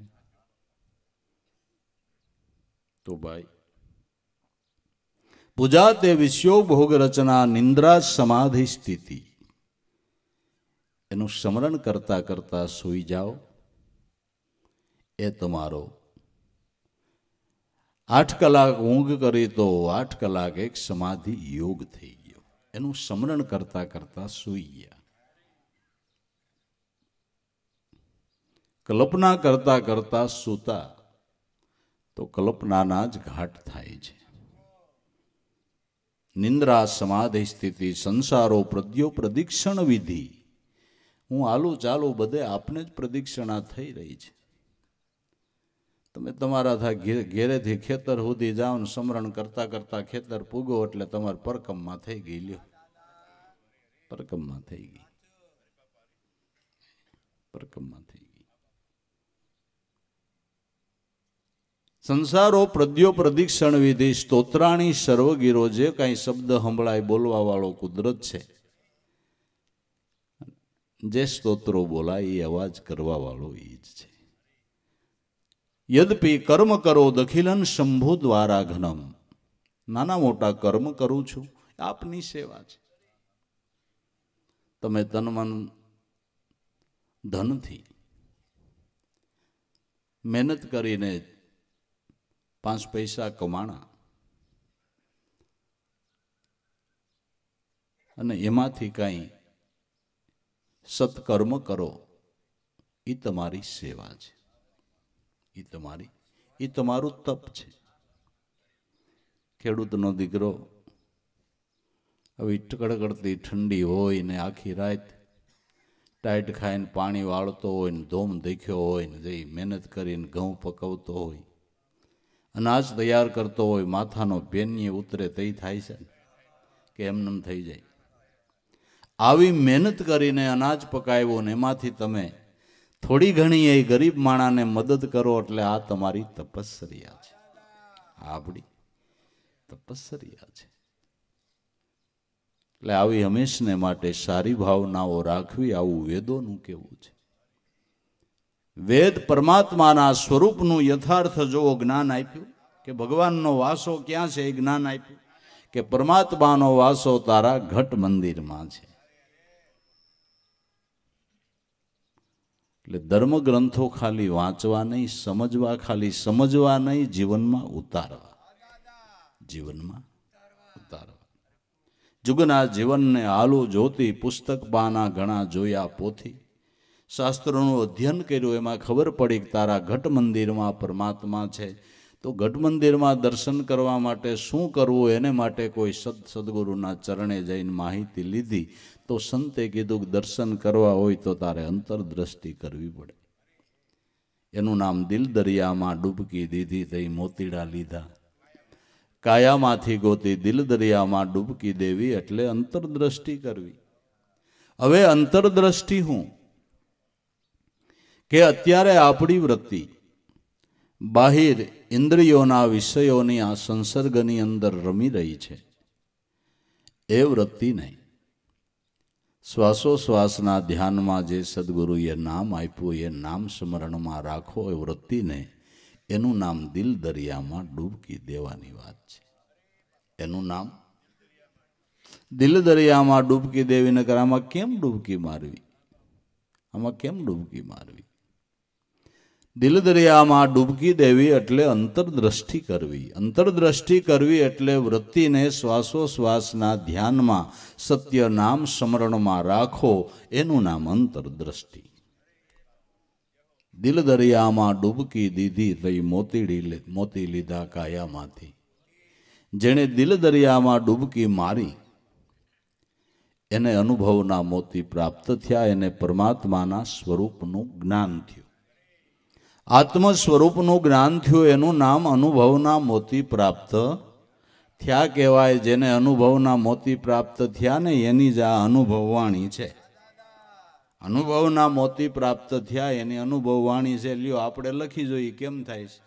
तो भाई पूजा ते विश्व भोग रचना, निंद्रा समाधि स्थिति. એનું સ્મરણ કરતા કરતા સૂઈ જાઓ. એ તમારો 8 કલાક ઊંઘ કરી તો 8 કલાક એક સમાધિ યોગ થઈ ગયો. એનું સ્મરણ કરતા કરતા સૂઈ ગયા. કલ્પના કરતા કરતા સૂતા તો કલ્પનાના જ ઘાટ થાય છે. નિંદ્રા સમાધિ સ્થિતિ, સંસારો પ્રદ્યો પ્રદિક્ષણ વિધિ. હું આલુ ચાલુ બધે આપને જ પ્રદિક્ષણા થઈ રહી છે. તમે તમારા ઘેરેથી ખેતર સુધી જાઓ ને સ્મરણ કરતા કરતા ખેતર પૂગો એટલે તમારે પરકમમાં થઈ ગઈ. લ્યો, પરકમમાં થઈ ગઈ, પરકમમાં થઈ ગઈ. સંસારો પ્રદ્યો પ્રદિક્ષણ વિધિ, સ્તોત્રાણી સર્વગીરો. જે કાંઈ શબ્દ સંભળાય બોલવા વાળો કુદરત છે. જે સ્તોત્રો બોલાય એ અવાજ કરવા વાળો એ જ છે. યદ્યપિ કર્મ કરો દખિલન શંભુ દ્વારા ઘનમ. નાના મોટા કર્મ કરું છું, આપની સેવા છે. તમે તન મન ધનથી મહેનત કરીને 5 પૈસા કમાણા અને એમાંથી કાંઈ સત્કર્મ કરો, એ તમારી સેવા છે. એ તમારું તપ છે. ખેડૂતનો દીકરો આવી કડકડતી ઠંડી હોય ને આખી રાત ટાઈટ ખાઈને પાણી વાળતો હોય ને ધોમ દેખ્યો હોય ને જઈ મહેનત કરીને ઘઉં પકવતો હોય, અનાજ તૈયાર કરતો હોય, માથાનો ભેનીએ ઉતરે તઈ થાય છે કે એમનેમ થઈ જાય? આવી મહેનત કરીને અનાજ પકાવ્યું ને એમાંથી તમે થોડી ઘણી એ ગરીબ માણાને મદદ કરો એટલે આ તમારી તપસ્યા છે, આપણી તપસ્યા છે. એટલે આવી હંમેશને માટે સારી ભાવનાઓ રાખવી, આવું વેદોનું કહેવું છે. વેદ પરમાત્માના સ્વરૂપનું યથાર્થ જો જ્ઞાન આપ્યું કે ભગવાનનો વાસો ક્યાં છે એ જ્ઞાન આપ્યું કે પરમાત્માનો વાસો તારા ઘટ મંદિરમાં છે. એટલે ધર્મ ગ્રંથો ખાલી વાંચવા નહીં, સમજવા, ખાલી સમજવા નહીં, જીવનમાં ઉતારવા, જીવનમાં ઉતારવા. જુગના જીવનને આલુ જોતી, પુસ્તક પાના ઘણા જોયા પોથી, શાસ્ત્રોનું અધ્યયન કર્યું, એમાં ખબર પડી કે તારા ઘટ મંદિરમાં પરમાત્મા છે. તો ઘટ મંદિરમાં દર્શન કરવા માટે શું કરવું, એને માટે કોઈ સદગુરુના ચરણે જઈને માહિતી લીધી તો સંતે કીધું કે દર્શન કરવા હોય તો તારે અંતરદ્રષ્ટિ કરવી પડે. એનું નામ દિલ દરિયામાં ડૂબકી દીધી તઈ મોતીડા લીધા. કાયામાંથી ગોતી દિલ દરિયામાં ડૂબકી દેવી એટલે અંતરદ્રષ્ટિ કરવી. હવે અંતરદ્રષ્ટિ હું કે અત્યારે આપણી વૃત્તિ બાહિર ઇન્દ્રિયોના વિષયોની આ સંસર્ગની અંદર રમી રહી છે. એ વૃત્તિ નહીં, શ્વાસોશ્વાસના ધ્યાનમાં જે સદગુરુએ નામ આપ્યું એ નામ સ્મરણમાં રાખો. એ વૃત્તિને એનું નામ દિલ દરિયામાં ડૂબકી દેવાની વાત છે. એનું નામ દિલ દરિયામાં ડૂબકી દેવી. નકર આમાં કેમ ડૂબકી મારવી? આમાં કેમ ડૂબકી મારવી? દિલ દરિયામાં ડૂબકી દેવી એટલે અંતરદ્રષ્ટિ કરવી. અંતરદ્રષ્ટિ કરવી એટલે વૃત્તિને શ્વાસોશ્વાસના ધ્યાનમાં સત્ય નામ સ્મરણમાં રાખો. એનું નામ અંતરદ્રષ્ટિ. દિલ દરિયામાં ડૂબકી દીધી તઈ મોતી લીધા કાયામાંથી. જેણે દિલ દરિયામાં ડૂબકી મારી એને અનુભવના મોતી પ્રાપ્ત થયા, એને પરમાત્માના સ્વરૂપનું જ્ઞાન થયું. આત્મ સ્વરૂપનું જ્ઞાન થયું, એનું નામ અનુભવના મોતી પ્રાપ્ત થયા કહેવાય. જેને અનુભવના મોતી પ્રાપ્ત થયા ને એની જ આ અનુભવવાણી છે. અનુભવના મોતી પ્રાપ્ત થયા એની અનુભવવાણી છે. લ્યો આપણે લખી જોઈએ કેમ થાય છે.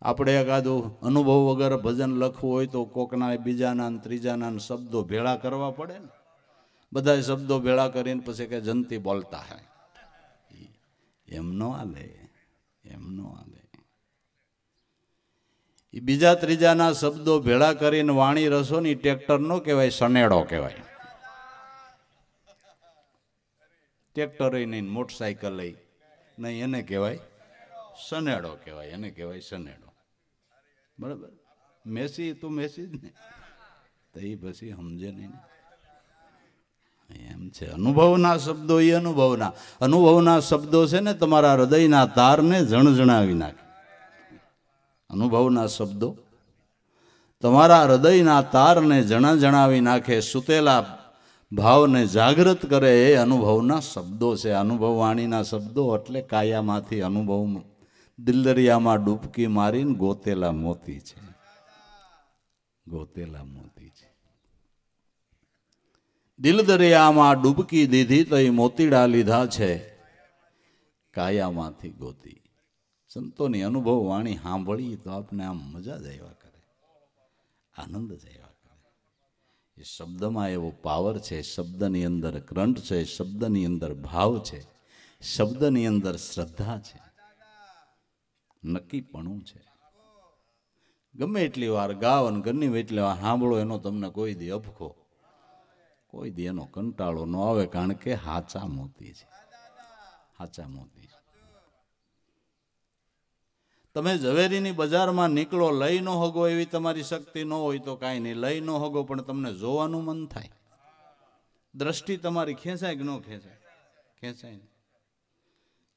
આપણે એકાદું અનુભવ વગર ભજન લખવું હોય તો કોકના બીજાના ત્રીજાના શબ્દો ભેળા કરવા પડે ને. બધા શબ્દો ભેળા કરીને પછી કે જંતી બોલતા હે, એમ ન હાલે, એમ ન હાલે. એ બીજા ત્રીજાના શબ્દો ભેળા કરીને વાણી રસો ને ટ્રેક્ટર નો કહેવાય, સનેડો કહેવાય. ટ્રેક્ટર નહીં, મોટરસાયકલ લઈ નહીં, એને કહેવાય સનેડો કહેવાય, એને કહેવાય સનેડો. બરાબર? મેસી તો મેસી જ ને, તો એ પછી સમજે નહીં ને. એમ છે અનુભવના શબ્દો. એ અનુભવના શબ્દો છે ને તમારા હૃદયના તારને જણજણાવી નાખે. અનુભવના શબ્દો તમારા હૃદયના તારને જણાવી નાખે, સુતેલા ભાવને જાગૃત કરે. એ અનુભવના શબ્દો છે. અનુભવવાણીના શબ્દો એટલે કાયામાંથી અનુભવ દિલદરિયામાં ડૂબકી મારીને ગોતેલા મોતી છે, ગોતેલા મોતી છે. દિલ દરિયામાં ડૂબકી દીધી તો એ મોતીડા લીધા છે કાયામાંથી ગોતી. સંતોની અનુભવ વાણી સાંભળી તો આપણે આમ મજા જ આવ્યા કરે, આનંદ જ આવ્યા કરે. એ શબ્દમાં એવો પાવર છે, શબ્દની અંદર કરંટ છે, શબ્દની અંદર ભાવ છે, શબ્દની અંદર શ્રદ્ધા છે, નક્કીપણું છે. ગમે એટલી વાર ગાવ અને ગમે એટલી વાર સાંભળો એનો તમને કોઈ દી અપખો, કોઈ દી એનો કંટાળો ન આવે. કારણ કે હાચા મોતી છે, હાચા મોતી છે. તમે ઝવેરીની બજારમાં નીકળો, લઈ ન હગો એવી તમારી શક્તિ ન હોય તો કાંઈ નહીં, લઈ ન હગો પણ તમને જોવાનું મન થાય. દ્રષ્ટિ તમારી ખેંચાય કે ન ખેંચાય? ખેંચાય ને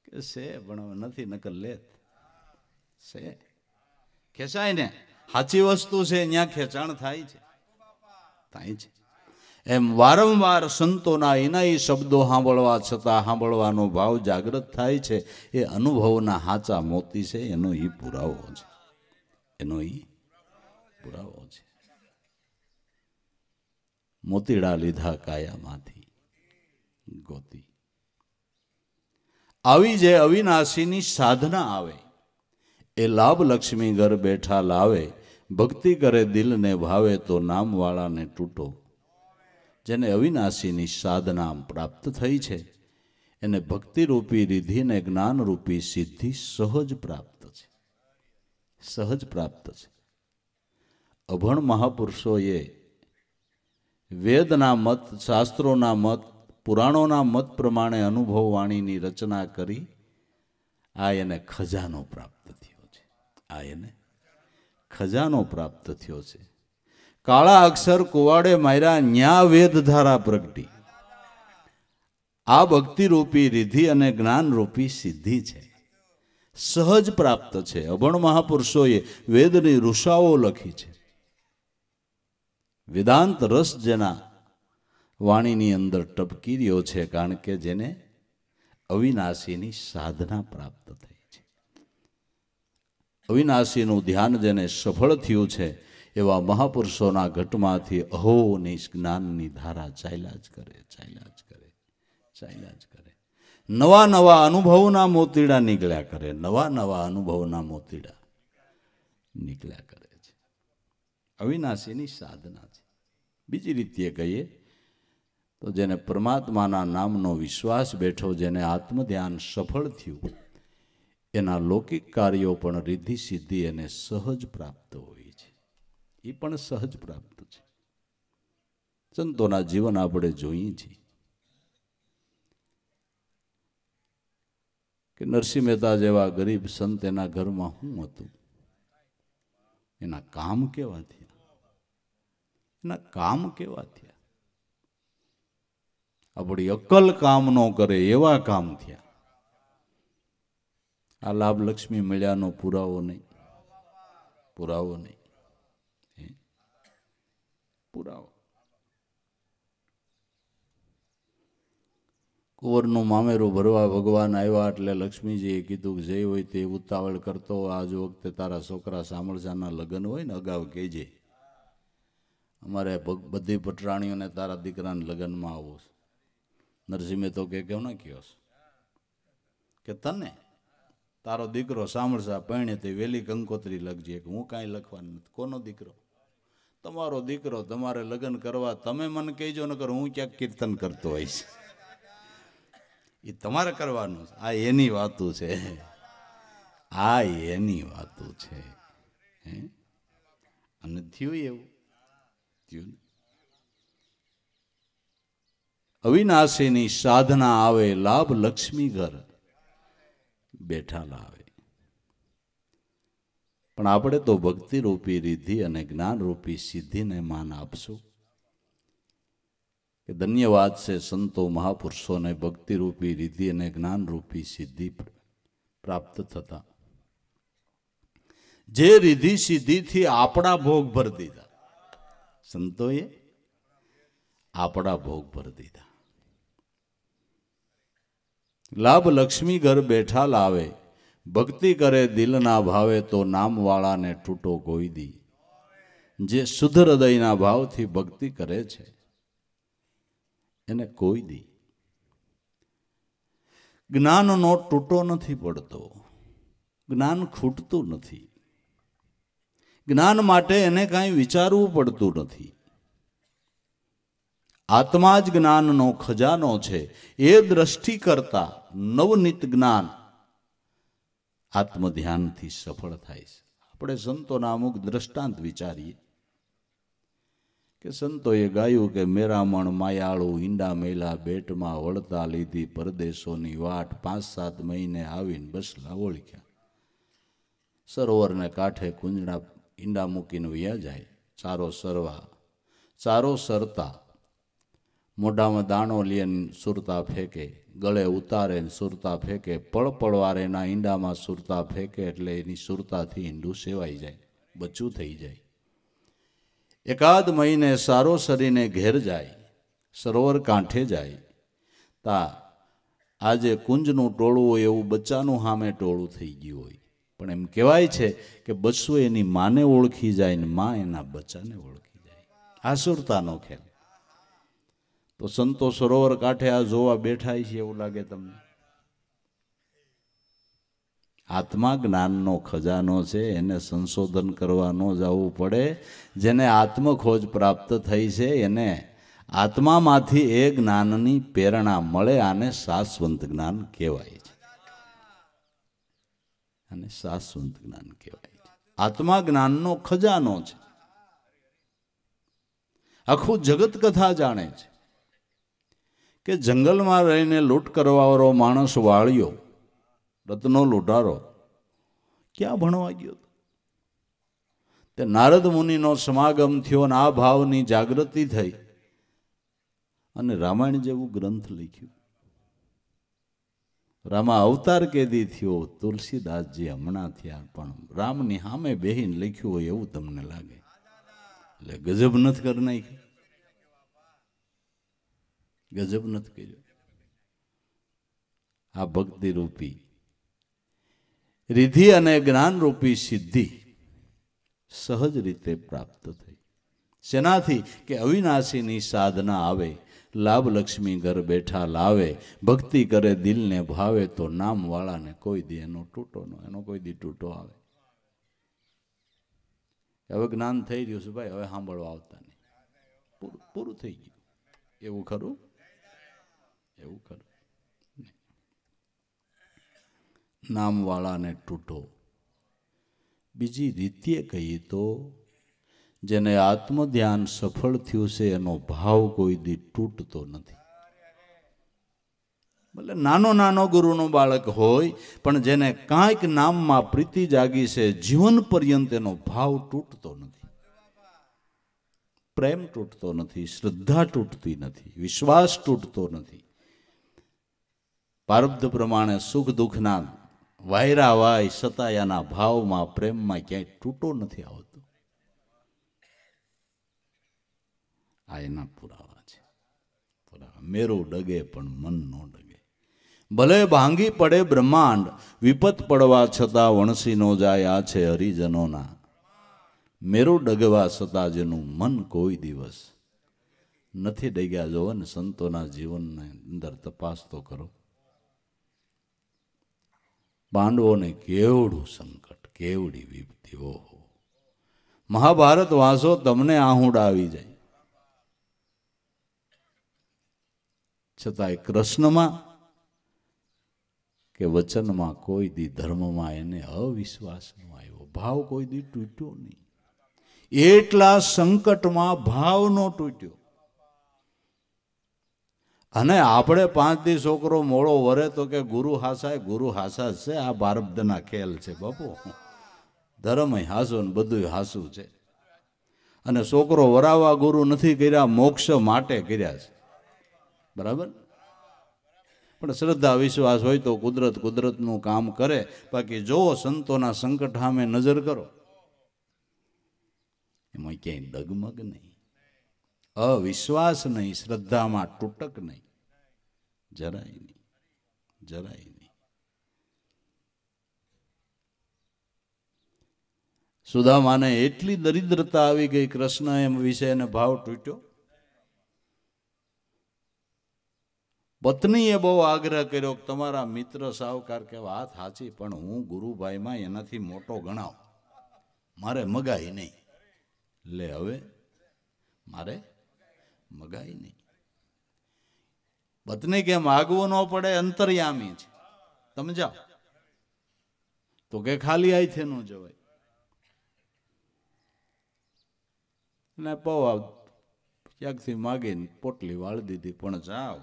કે છે પણ હવે નથી, નકર લેત છે. ખેંચાય ને, સાચી વસ્તુ છે ત્યાં ખેંચાણ થાય છે, થાય છે. એમ વારંવાર સંતોના ઇનાઈ શબ્દો સાંભળવા છતાં સાંભળવાનો ભાવ જાગૃત થાય છે. એ અનુભવના હાચા મોતી છે. એનો ઈ પુરાવો છે. એનો ઈ પુરાવો છે. મોતીડા લીધા કાયામાંથી ગોતી. આવી જે અવિનાશીની સાધના આવે એ લાભ લક્ષ્મી ઘર બેઠા લાવે. ભક્તિ કરે દિલને ભાવે તો નામવાળાને તૂટો. જેને અવિનાશીની સાધના પ્રાપ્ત થઈ છે એને ભક્તિરૂપી રિધિ ને જ્ઞાનરૂપી સિદ્ધિ સહજ પ્રાપ્ત છે. સહજ પ્રાપ્ત છે. અભણ મહાપુરુષોએ વેદના મત, શાસ્ત્રોના મત, પુરાણોના મત પ્રમાણે અનુભવ વાણીની રચના કરી. આ એને ખજાનો પ્રાપ્ત થયો છે. આ એને ખજાનો પ્રાપ્ત થયો છે. કાળા અક્ષર કુવાડે માર્યા ન્યા વેદ ધારા પ્રગટી. આ ભક્તિરૂપી રિધિ અને જ્ઞાનરૂપી સિદ્ધિ છે. સહજ પ્રાપ્ત છે. અભણ મહાપુરુષોએ વેદની ઋષાઓ લખી છે. વેદાંત રસ જેના વાણીની અંદર ટપકી રહ્યો છે, કારણ કે જેને અવિનાશીની સાધના પ્રાપ્ત થઈ છે. અવિનાશીનું ધ્યાન જેને સફળ થયું છે એવા મહાપુરુષોના ઘટમાંથી અહોની જ્ઞાનની ધારા ચાલ્યા જ કરે, ચાલ્યા જ કરે, ચાલ્યા જ કરે. નવા નવા અનુભવના મોતીડા નીકળ્યા કરે. નવા નવા અનુભવના મોતીડા નીકળ્યા કરે છે. અવિનાશીની સાધના છે. બીજી રીતે કહીએ તો જેને પરમાત્માના નામનો વિશ્વાસ બેઠો, જેને આત્મધ્યાન સફળ થયું, એના લૌકિક કાર્યો પણ રિદ્ધિ સિદ્ધિ એને સહજ પ્રાપ્ત હોય છે. એ પણ સહજ પ્રાપ્ત છે. સંતોના જીવન આપણે જોઈએ છીએ કે નરસિંહ મહેતા જેવા ગરીબ સંત એના ઘરમાં શું હતું? એના કામ કેવા થયા? એના કામ કેવા થયા? આપણી અક્કલ કામ ન કરે એવા કામ થયા. આ લાભ લક્ષ્મી મળ્યાનો પુરાવો નહીં. પુરાવો નહીં. પુરાવો. કુંવરનું મામેરું ભરવા ભગવાન આવ્યા એટલે લક્ષ્મીજીએ કીધું કે જે હોય તે ઉતાવળ કરતો, આજ વખતે તારા છોકરા સામળસાના લગ્ન હોય ને અગાઉ કહેજે. અમારે બધી પટરાણીઓને તારા દીકરાના લગ્નમાં આવું. નરસિંહે તો કે કેમ ના કહો કે તને તારો દીકરો સામળસા પરણે તે વેલી કંકોત્રી લખજે. કે હું કાંઈ લખવાનું નથી. કોનો દીકરો? તમારો દીકરો. તમારે લગ્ન કરવા તમે મને કહેજો, ન કરો હું ક્યાંક કીર્તન કરતો હોઈશ. એ તમારે કરવાનું. આ એની વાતું છે. આ એની વાતું છે. અને થયું એવું થયું. અવિનાશીની સાધના આવે, લાભ લક્ષ્મી ઘર બેઠા લાવે. પણ આપણે તો ભક્તિરૂપી રિદ્ધિ અને જ્ઞાનરૂપી સિદ્ધિને માન આપશું. કે ધન્યવાદ છે સંતો મહાપુરુષોને ભક્તિરૂપી રિદ્ધિ અને જ્ઞાનરૂપી સિદ્ધિ પ્રાપ્ત થતા. જે રિદ્ધિ સિદ્ધિથી આપણા ભોગ ભરી દીધા. સંતોએ આપણા ભોગ ભરી દીધા. લાભ લક્ષ્મી ઘર બેઠા લાવે. ભક્તિ કરે દિલના ભાવે તો નામવાળાને તૂટો કોઈ દી. જે શુદ્ધ હૃદયના ભાવથી ભક્તિ કરે છે એને કોઈ દી જ્ઞાનનો તૂટો નથી પડતો. જ્ઞાન ખૂટતું નથી. જ્ઞાન માટે એને કાંઈ વિચારવું પડતું નથી. આત્મા જ જ્ઞાનનો ખજાનો છે. એ દ્રષ્ટિ કરતા નવનીત જ્ઞાન આત્મધ્યાનથી સફળ થાય છે. આપણે સંતોના અમુક દ્રષ્ટાંત વિચારીએ કે સંતોએ ગાયું કે મેરામણ માયાળું ઈંડા મેલા બેટમાં વળતા લીધી પરદેશોની વાટ 5-7 મહિને આવીને બસલા ઓળખ્યા. સરોવરને કાંઠે કુંજડા ઈંડા મૂકીને વયા જાય. ચારો સરતા મોઢામાં દાણો લઈને સુરતા ફેંકે, ગળે ઉતારે સુરતા ફેંકે, પળપળવાર એના ઈંડામાં સુરતા ફેંકે એટલે એની સુરતાથી ઈંડું સેવાઈ જાય, બચ્ચું થઈ જાય. એકાદ મહિને સારો સરીને ઘેર જાય. સરોવર કાંઠે જાય તા આજે કુંજનું ટોળું હોય એવું બચ્ચાનું સામે ટોળું થઈ ગયું હોય. પણ એમ કહેવાય છે કે બચ્ચું એની માને ઓળખી જાય ને માં એના બચ્ચાને ઓળખી જાય. આસુરતાનો ખેલ. તો સંતો સરોવર કાંઠે આ જોવા બેઠા છે એવું લાગે તમને? આત્મા જ્ઞાનનો ખજાનો છે, એને સંશોધન કરવા ન જવું પડે. જેને આત્મખોજ પ્રાપ્ત થઈ છે એને આત્મામાંથી એ જ્ઞાનની પ્રેરણા મળે. આને શાશ્વત જ્ઞાન કહેવાય છે. આને શાશ્વત જ્ઞાન કહેવાય છે. આત્મા જ્ઞાનનો ખજાનો છે. આખું જગત કથા જાણે છે કે જંગલમાં રહીને લૂંટ કરવાવાળો માણસ વાળ્યો, રત્નો લૂંટારો ક્યાં ભણવા ગયો? તે નારદ મુનિનો સમાગમ થયો અને આ ભાવની જાગૃતિ થઈ અને રામાયણ જેવું ગ્રંથ લખ્યું. રામા અવતાર કેદી થયો? તુલસીદાસજી હમણાં થયા, પણ રામની સામે બેહીને લખ્યું હોય એવું તમને લાગે. એટલે ગજબ નથી કરી નાખ્યું, ગજબ નથી કર્યો. આ ભક્તિ રૂપી રિધિ અને જ્ઞાન રૂપી સિદ્ધિ સહજ રીતે પ્રાપ્ત થઈ. શેનાથી? કે અવિનાશીની સાધના આવે, લાભ લક્ષ્મી ઘર બેઠા લાવે, ભક્તિ કરે દિલને ભાવે, તો નામ વાળાને કોઈ દી એનો તૂટો ન, એનો કોઈ દી તૂટો આવે. હવે જ્ઞાન થઈ રહ્યું છે ભાઈ, હવે સાંભળવા આવતા નહીં, પૂરું થઈ ગયું. એવું ખરું? એવું ખરું? નામવાળાને તૂટો. બીજી રીતે કહીએ તો જેને આત્મધ્યાન સફળ થયું છે એનો ભાવ કોઈ દી તૂટતો નથી. ભલે નાનો નાનો ગુરુનું બાળક હોય, પણ જેને કાંઈક નામમાં પ્રીતિ જાગી છે, જીવન પર્યંત એનો ભાવ તૂટતો નથી. પ્રેમ તૂટતો નથી, શ્રદ્ધા તૂટતી નથી, વિશ્વાસ તૂટતો નથી. પ્રારબ્ધ પ્રમાણે સુખ દુઃખના વાયરા વાય સતાયાના ભાવમાં, પ્રેમમાં ક્યાંય તૂટો નથી આવતો. આ એના પુરાવા છે. મેરુ ડગે પણ મન નો ડગે. ભલે ભાંગી પડે બ્રહ્માંડ, વિપત પડવા છતાં વણસી નો જાય. આ છે હરિજનોના. મેરુ ડગવા છતાં જેનું મન કોઈ દિવસ નથી ડગ્યા. જોવો ને સંતોના જીવનની અંદર તપાસ તો કરો. પાંડવોને કેવડું સંકટ, કેવડી વિપત્તિ! ઓહો! મહાભારત વાંચો તમને આહુડા આવી જાય. છતાંય કૃષ્ણમાં કે વચનમાં કોઈ દી, ધર્મમાં એને અવિશ્વાસ ન આવ્યો. ભાવ કોઈ દી તૂટ્યો નહીં. એટલા સંકટમાં ભાવ નો તૂટ્યો. અને આપણે 5 દી છોકરો મોડો વરે તો કે ગુરુ હાસા, ગુરુ હાસા છે. આ બારબદના ખેલ છે બાપુ. ધર્મ હાસુ ને બધું હાસું છે. અને છોકરો વરાવા ગુરુ નથી કર્યા, મોક્ષ માટે કર્યા છે. બરાબર? પણ શ્રદ્ધા વિશ્વાસ હોય તો કુદરત કુદરતનું કામ કરે. બાકી જો સંતોના સંકટ સામે નજર કરો, એમાં ક્યાંય ડગમગ નહીં, અવિશ્વાસ નહીં, શ્રદ્ધામાં તૂટક નહીં, જરાય નહીં, જરાય નહીં. સુદામાને એટલી દરિદ્રતા આવી ગઈ, કૃષ્ણ એમ વિશે એને ભાવ તૂટ્યો. પત્નીએ બહુ આગ્રહ કર્યો કે તમારા મિત્ર સાવકાર કે વાત સાચી, પણ હું ગુરુભાઈમાં એનાથી મોટો ગણાવ, મારે મગાઈ નહીં. લે હવે મારે મગાઈ નહીં. પત્ની કે માગવું ન પડે, અંતર્યામી છે, તમે જાઓ. તો કે ખાલી આઈથે ન જવાય. ને પૌવા ક્યાંકથી માગીને પોટલી વાળી દીધી. પણ જાઓ.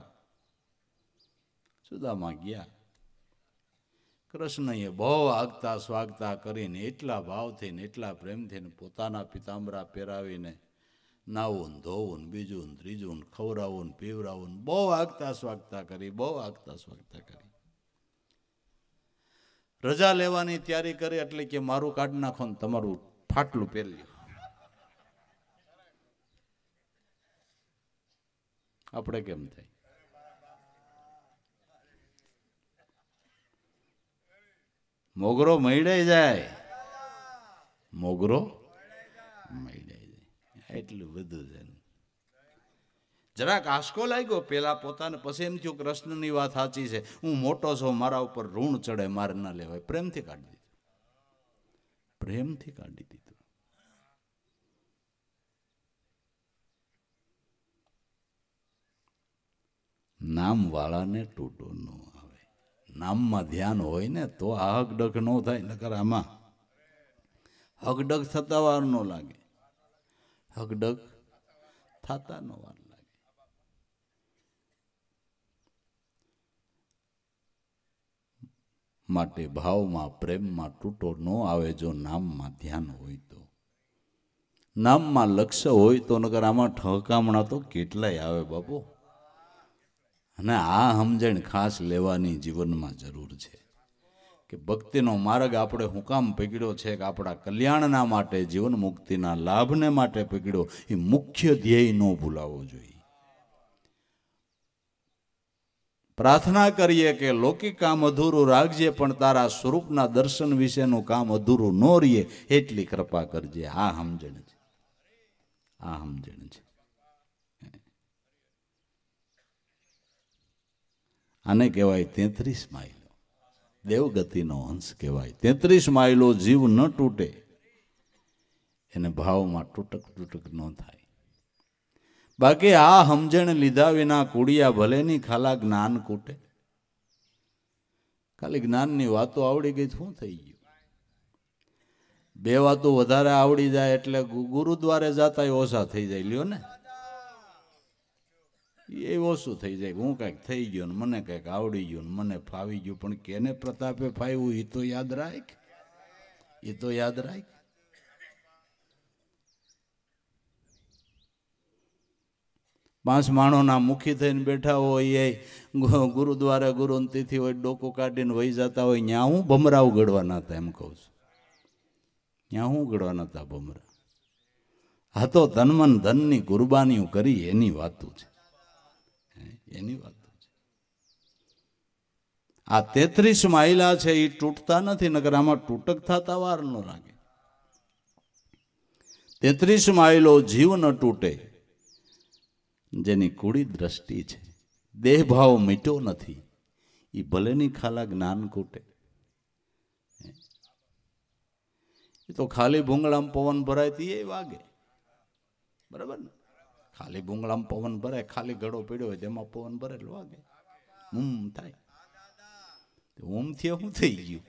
સુદામા ગયા. કૃષ્ણએ બહુ આગતા સ્વાગતા કરીને, એટલા ભાવથી ને એટલા પ્રેમથી ને પોતાના પિતાંબરા પહેરાવીને નાવું ને ધોવું ને બીજું ને ત્રીજું ને ખવડાવવું ને પીવડાવવું ને બહુ આગતા સ્વાગતા કરી, બહુ આગતા સ્વાગતા કરી. રજા લેવાની તૈયારી કરી એટલે કે મારું કાઢી નાખો ને તમારું ફાટલું પહેરી લ્યો. આપણે કેમ થાય? મોગરો મૈડાઈ જાય, મોગરો મૈડાઈ જાય, એટલું બધું છે. જરાક આંસકો લાગ્યો પેલા પોતાને, પછી એમ થયું કૃષ્ણની વાત સાચી છે, હું મોટો છું, મારા ઉપર ઋણ ચડે, મારે ના લેવાય. પ્રેમથી કાઢી દીધું, પ્રેમથી કાઢી દીધું. નામ વાળાને તૂટો ન આવે. નામમાં ધ્યાન હોય ને તો આ હકડક ન થાય, નકર આમાં હકડક થતા વાર ન લાગે, હકડક થતા ન વાર લાગે. માટે ભાવમાં પ્રેમમાં તૂટો ન આવે જો નામમાં ધ્યાન હોય તો. નામમાં લક્ષ્ય હોય તો, નકર આમાં ઠકામણા તો કેટલાય આવે બાપુ. અને આ સમજણ ખાસ લેવાની જીવનમાં જરૂર છે કે ભક્તિનો માર્ગ આપણે હું કામ પકડ્યો છે કે આપણા કલ્યાણના માટે, જીવન મુક્તિના લાભને માટે પકડ્યો, એ મુખ્ય ધ્યેય ન ભૂલાવવો જોઈએ. પ્રાર્થના કરીએ કે લૌકિક કામ અધૂરું રાખજે, પણ તારા સ્વરૂપના દર્શન વિશેનું કામ અધૂરું ન રહીએ એટલી કૃપા કરજે. આ સમજણ છે, આ સમજણ છે. આને કહેવાય 33 માઇલો, દેવગતિનો અંશ કહેવાય. 33 માઇલો જીવ ન તૂટે, એને ભાવમાં તૂટક તૂટક ન થાય. બાકી આ સમજણ લીધા વિના કુડિયા ભલેની ખાલા જ્ઞાન કૂટે. ખાલી જ્ઞાનની વાતો આવડી ગઈ શું થઈ ગયું? 2 વાતો વધારે આવડી જાય એટલે ગુરુદ્વારે જતા ઓછા થઈ જાય. લ્યો ને, એ ઓછું થઈ જાય. હું કંઈક થઈ ગયો ને મને કંઈક આવડી ગયું ને મને ફાવી ગયું, પણ કેને પ્રતાપે ફાવ્યું એ તો યાદ રાખ, એ તો યાદ રાખ. પાંચ માણોના મુખી થઈને બેઠા હોય, એ ગુરુદ્વારે ગુરુની તિથિ હોય, ડોકું કાઢીને વહી જતા હોય, ત્યાં હું ભમરા ઉગડવાના હતા. એમ કહું છું, ત્યાં હું ઉગડવાના હતા ભમરા? આ તો તનમન ધનની કુરબાનીઓ કરી એની વાતું છે, એની વાત છે. આ 33 માઇલા છે એ તૂટતા નથી, નકર આમાં તૂટક થતા વાર ન લાગે. 33 માઇલો જીવ ન તૂટે, જેની કુડી દ્રષ્ટિ છે, દેહ ભાવ મીટ્યો નથી, એ ભલેની ખાલા જ્ઞાન કૂટે. એ તો ખાલી ભૂંગળામાં પવન ભરાય એ વાગે, બરાબર ને? ખાલી ભૂંગળામાં પવન ભરાય, ખાલી ઘડો પીડ્યો હોય તેમાં પવન ભરે એટલે વાગે, થાય. ઓમથી શું થઈ ગયું?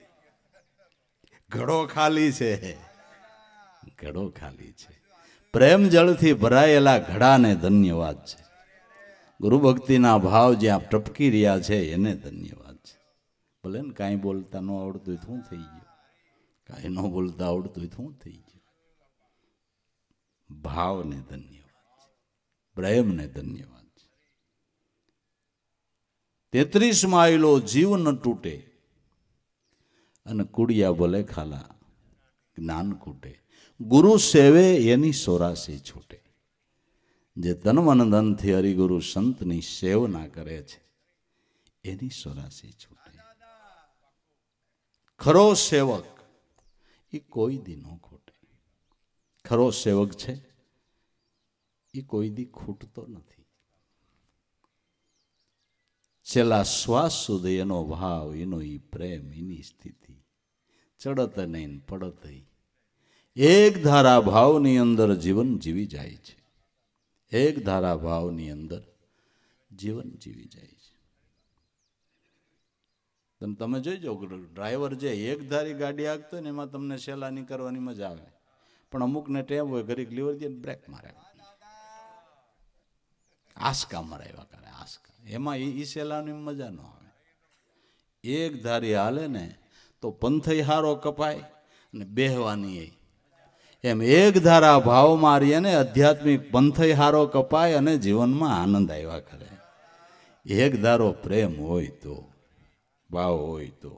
ઘડો ખાલી છે, ઘડો ખાલી છે. પ્રેમ જળથી ભરાયેલા ઘડાને ધન્યવાદ છે. ગુરુ ભક્તિના ભાવ જ્યાં ટપકી રહ્યા છે એને ધન્યવાદ છે. ભલે ને કાંઈ બોલતા ન આવડતું હોય શું થઈ ગયું? કાંઈ ન બોલતા આવડતું હોય શું થઈ ગયું? ભાવને ધન્યવાદ છે, પ્રેમને ધન્યવાદ છે. 33 માઇલો જીવ ન તૂટે, અને કુડિયા ભલે ખાલા જ્ઞાન કૂટે. ગુરુ સેવે એની 84 છૂટે. જે તન મન ધનથી હરિગુરુ સંતની સેવના કરે છે એની 84 છૂટે. ખરો સેવક એ કોઈ દી ન ખોટે. ખરો સેવક છે એ કોઈ દી ખૂટતો નથી. છેલ્લા શ્વાસ સુધી એનો ભાવ, એનો એ પ્રેમ, એની સ્થિતિ ચડત નહીં પડત, એક ધારા ભાવની અંદર જીવન જીવી જાય છે. એક ધારા ભાવની અંદર જીવન જીવી જાય છે. તમે જોઈજો, ડ્રાઈવર જે એક ધારી ગાડી હાંકતો હોય ને એમાં તમને સેલાની કરવાની મજા આવે, પણ અમુકને ટેમ હોય ઘડીક લીવર દે બ્રેક મારે, આસકા મરાવ્યા કરે, આસકા. એમાં એ સેલાની મજા ન આવે. એક ધારી હાલે ને તો પંથય હારો કપાય અને બેહવાની એમ એક ધારા ભાવ મારીએ ને આધ્યાત્મિક પંથય હારો કપાય અને જીવનમાં આનંદ આવ્યા કરે. એક ધારો પ્રેમ હોય તો, ભાવ હોય તો,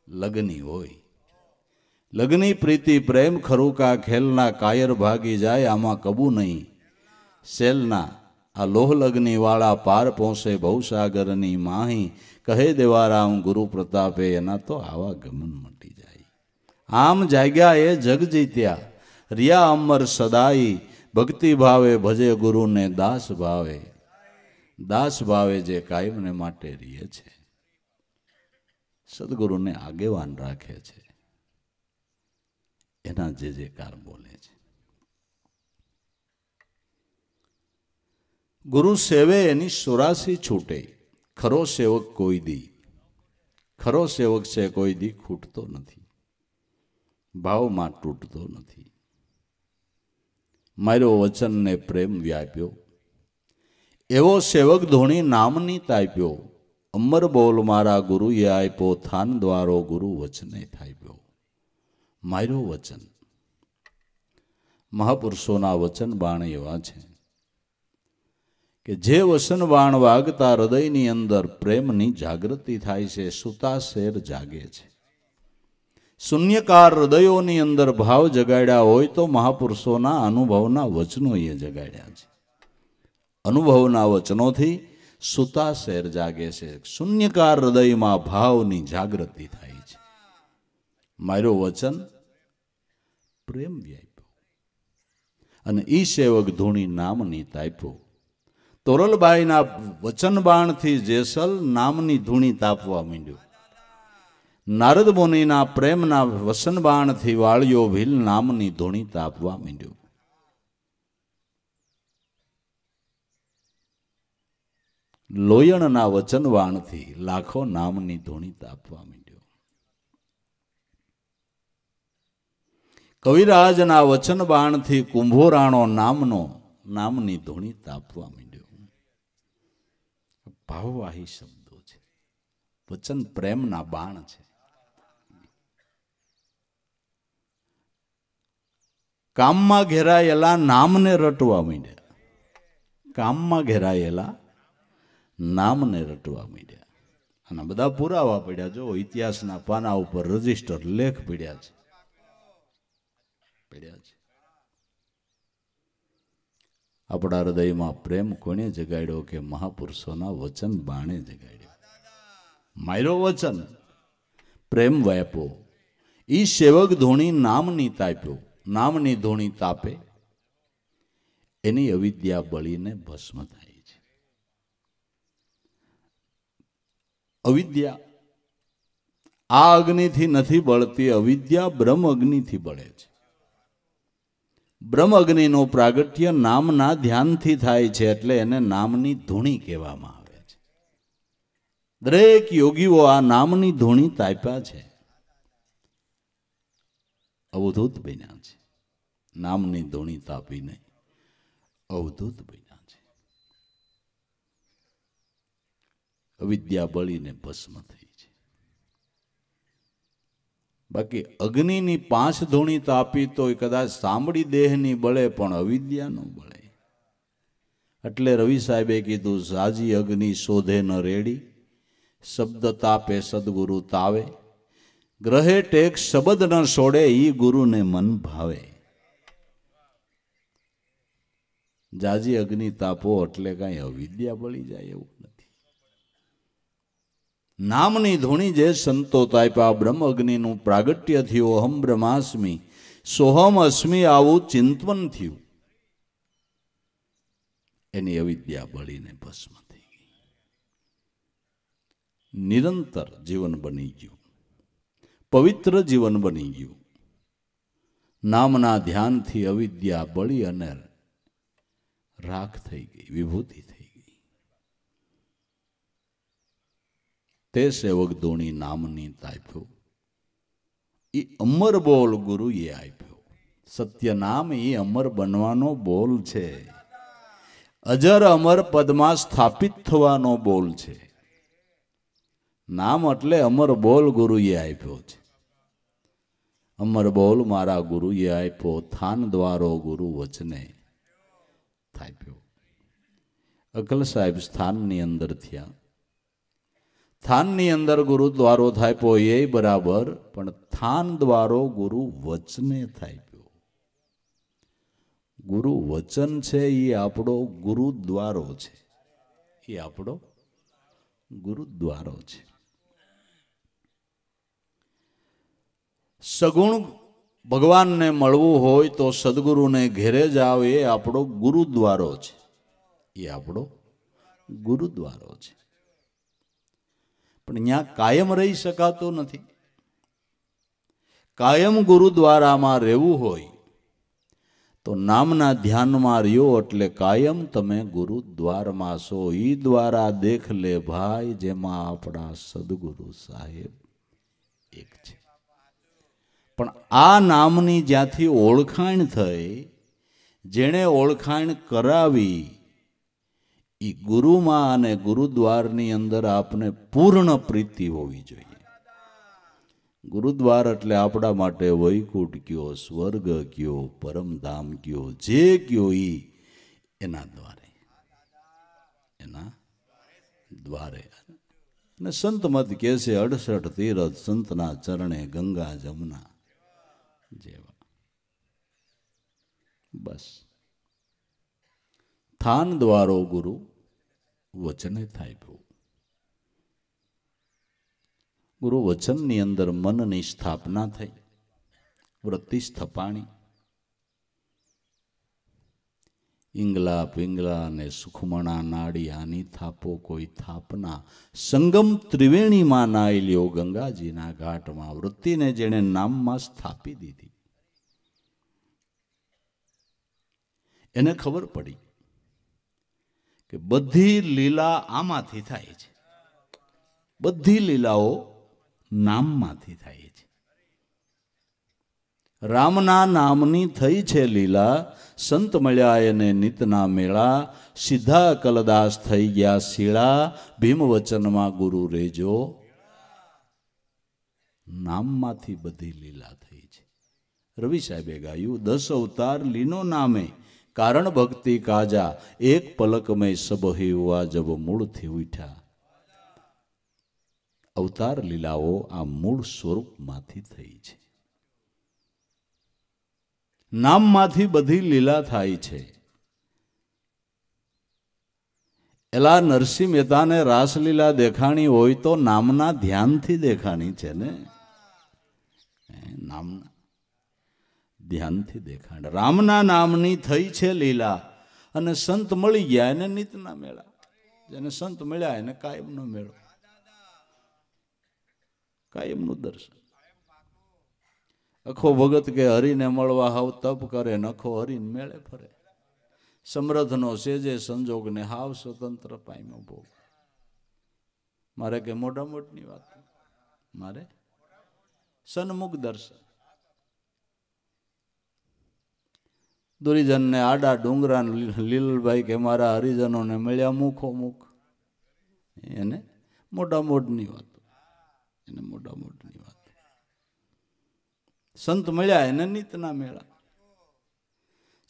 લગની હોય, લગની પ્રીતિ પ્રેમ ખરુકા ખેલના કાયર ભાગી જાય, આમાં કબૂ નહીં સેલના આ લોહલગ્ની વાળા પાર પહોંચે ભવસાગરની માહી, કહે દેવારામ ગુરુ પ્રતાપે, એના તો આવા ગમન મટી જાય. આમ જાગ્યા એ જગ જીત્યા, રિયા અમર સદાઈ, ભક્તિ ભાવે ભજે ગુરુને દાસ ભાવે. દાસ ભાવે જે કાયમને માટે રીએ છે, સદગુરુને આગેવાન રાખે છે, એના જે કાર બોલે છે. ગુરુ સેવે એની 84 છૂટે, ખરો સેવક કોઈ દી, ખરો સેવક છે કોઈ દી ખૂટતો નથી, ભાવમાં તૂટતો નથી. માર્યો વચનને પ્રેમ વ્યાપ્યો, એવો સેવક ધોણી નામની તાપ્યો. અમર બોલ મારા ગુરુએ આપ્યો, થાન દ્વારો ગુરુ વચને થાપ્યો. માર્યો વચન. મહાપુરુષોના વચન બાણ એવા છે કે જે વસન બાણ વાગતા હૃદયની અંદર પ્રેમની જાગૃતિ થાય છે, સુતા શેર જાગે છે. શૂન્યકાર હૃદયોની અંદર ભાવ જગાડ્યા હોય તો મહાપુરુષોના અનુભવના વચનો એ જગાડ્યા છે. અનુભવના વચનોથી સુતા શેર જાગે છે, શૂન્યકાર હૃદયમાં ભાવની જાગૃતિ થાય છે. મારો વચન પ્રેમ વ્યાપ્યો અને ઈ સેવક ધૂણી નામની તાપ્યો. તોરલબાઈના વચન બાણથી જેસલ નામની ધૂણી તાપવા માંડ્યું. નારદ મુનિના પ્રેમના વસન બાણથી વાળિયો ભીલ નામની ધૂણી તાપવા માંડ્યું. લોયણના વચન બાણથી લાખો નામની ધૂણી તાપવા માંડ્યો. કવિરાજના વચન બાણથી કુંભોરાણો નામની ધૂણી તાપવા માંડ્યો. ભાવવાહી શબ્દો છે, વચન પ્રેમના બાણ છે. કામમાં ઘેરાયેલા નામને રટવા માંડ્યા, કામમાં ઘેરાયેલા નામને રટવા માંડ્યા. અને બધા પુરાવા પડ્યા. જો ઇતિહાસના પાના ઉપર રજીસ્ટર લેખ પડ્યા છે. આપણા હૃદયમાં પ્રેમ કોને જગાડ્યો કે મહાપુરુષોના વચન બાણે જગાડ્યો. માર્યો વચન પ્રેમ વ્યાપો, ઈ સેવક ધૂણી નામની તાપ્યો. નામની ધૂણી તાપે એની અવિદ્યા બળીને ભસ્મ થાય છે. અવિદ્યા આ અગ્નિથી નથી બળતી, અવિદ્યા બ્રહ્મ અગ્નિથી બળે છે. બ્રહ્મ અગ્નિનું પ્રાગટ્ય નામના ધ્યાનથી થાય છે, એટલે એને નામની ધૂણી કહેવામાં આવે છે. દરેક યોગીઓ આ નામની ધૂણી તાપ્યા છે, અવધૂત બન્યા છે. નામની ધૂણી તાપીને અવધૂત બન્યા છે. અવિદ્યા બળીને ભસ્મ થઈ છે. બાકી અગ્નિની 5 ધૂણી તાપી તો કદાચ સાંભળી દેહની બળે, પણ અવિદ્યા ન બળે. એટલે રવિ સાહેબે કીધું, સાજી અગ્નિ શોધે ન રેડી, શબ્દ તાપે સદગુરુ તાવે, ગ્રહે ટેક શબ્દ ન છોડે, ઈ ગુરુને મન ભાવે. જાજી અગ્નિ તાપો એટલે કઈ અવિદ્યા બળી જાય એવું નથી. નામની ધૂણી જે સંતો તાપ્યા, બ્રહ્મ અગ્નિનું પ્રાગટ્ય થયું. અહમ બ્રહ્માસ્મિ સોહમ અસ્મિ આવું ચિંતન થયું. એની અવિદ્યા બળીને ભસ્મ થઈ ગઈ. નિરંતર જીવન બની ગયું, પવિત્ર જીવન બની ગયું. નામના ધ્યાનથી અવિદ્યા બળી અને રાખ થઈ ગઈ, વિભૂતિ થઈ ગઈ. તે સેવક ધૂણી નામની તાપ્યો, એ અમર બોલ ગુરુએ આપ્યો. સત્ય નામ એ અમર બનવાનો બોલ છે, અજર અમર પદમાં સ્થાપિત થવાનો બોલ છે. નામ એટલે અમર બોલ ગુરુએ આપ્યો છે. અમર બોલ મારા ગુરુએ આપ્યો, થાન દ્વારો ગુરુ વચને થાપ્યો. અકલ સાહેબ સ્થાનની અંદર થયા. થાનની અંદર ગુરુદ્વારો થાપ્યો એ બરાબર, પણ થાન દ્વારો ગુરુ વચને થાપ્યો. ગુરુ વચન છે એ આપણો ગુરુદ્વારો છે, એ આપણો ગુરુદ્વારો છે. સગુણ ભગવાનને મળવું હોય તો સદગુરુને ઘેરે જાવ, એ આપણો ગુરુદ્વારો છે, એ આપણો ગુરુદ્વારો છે. પણ ત્યાં કાયમ રહી શકાતું નથી. કાયમ ગુરુદ્વારામાં રહેવું હોય તો નામના ધ્યાનમાં રહ્યો એટલે કાયમ તમે ગુરુદ્વારમાં છો. ઈ દ્વારા દેખ લે ભાઈ, જેમાં આપણા સદગુરુ સાહેબ એક છે. પણ આ નામની જ્યાંથી ઓળખાણ થઈ, જેણે ઓળખાણ કરાવી, એ ગુરુમાં અને ગુરુદ્વારની અંદર આપને પૂર્ણ પ્રીતિ હોવી જોઈએ. ગુરુદ્વાર એટલે આપણા માટે વૈકુંઠ કયો, સ્વર્ગ કયો, પરમધામ કયો, જે કયો એના દ્વારે, એના દ્વારે. અને સંતમત કહે છે 68 તીરથ સંતના ચરણે, ગંગા જમુના જેવા. બસ થાન દ્વારો ગુરુ વચને થાય પ્રભુ. ગુરુ વચનની અંદર મનની સ્થાપના થઈ, વૃત્તિ સ્થપાણી. ઈંગલા પિંગલા ને સુખમણા નાડી આની થાપો કોઈ થાપના, સંગમ ત્રિવેણીમાં નાઈ લ્યો ગંગાજીના ઘાટમાં. વૃત્તિને જેણે નામમાં સ્થાપી દીધી, એને ખબર પડી કે બધી લીલા આમાંથી થાય છે, બધી લીલાઓ નામમાંથી થાય છે. રામના નામની થઈ છે લીલા, સંત મળ્યા એને નિતના મેળા, સીધા કલદાસ થઈ ગયા શીળા, ભીમ વચનમાં ગુરુ રેજો. નામમાંથી બધી લીલા થઈ છે. રવિ સાહેબે ગાયું 10 અવતાર લીનો નામે, કારણ ભક્તિ કાજા, એક પલક મેં સબહી હુઆ જબ મૂળથી ઉઠ્યા. અવતાર લીલાઓ આ મૂળ સ્વરૂપમાંથી થઈ છે. નામમાંથી બધી લીલા થાય છે. એલા નરસિંહ મહેતાને રાસલીલા દેખાણી હોય તો નામના ધ્યાનથી દેખાણી છે ને, નામના ધ્યાનથી દેખાણ. રામના નામની થઈ છે લીલા, અને સંત મળી ગયા એને નિતના મેળા. જેને સંત મળ્યા એને કાયમનો મેળો, કાયમનું દર્શન. અખો ભગત કે હરિને મળવા હાવ તપ કરે, નખો હરિને મેળે ફરે. સમરથનો સેજે સંજોગને હાવ સ્વતંત્ર પામ્યો ભોગ. મારે કે મોટા મોટની વાત, મારે સન્મુખ દર્શન. દુરીજનને આડા ડુંગરા લીલભાઈ કે મારા હરિજનોને મળ્યા મુખો મુખ, એને મોટા મોટની વાત, એને મોટા મોટની વાત. સંત મળ્યા એને નિતના મેળા.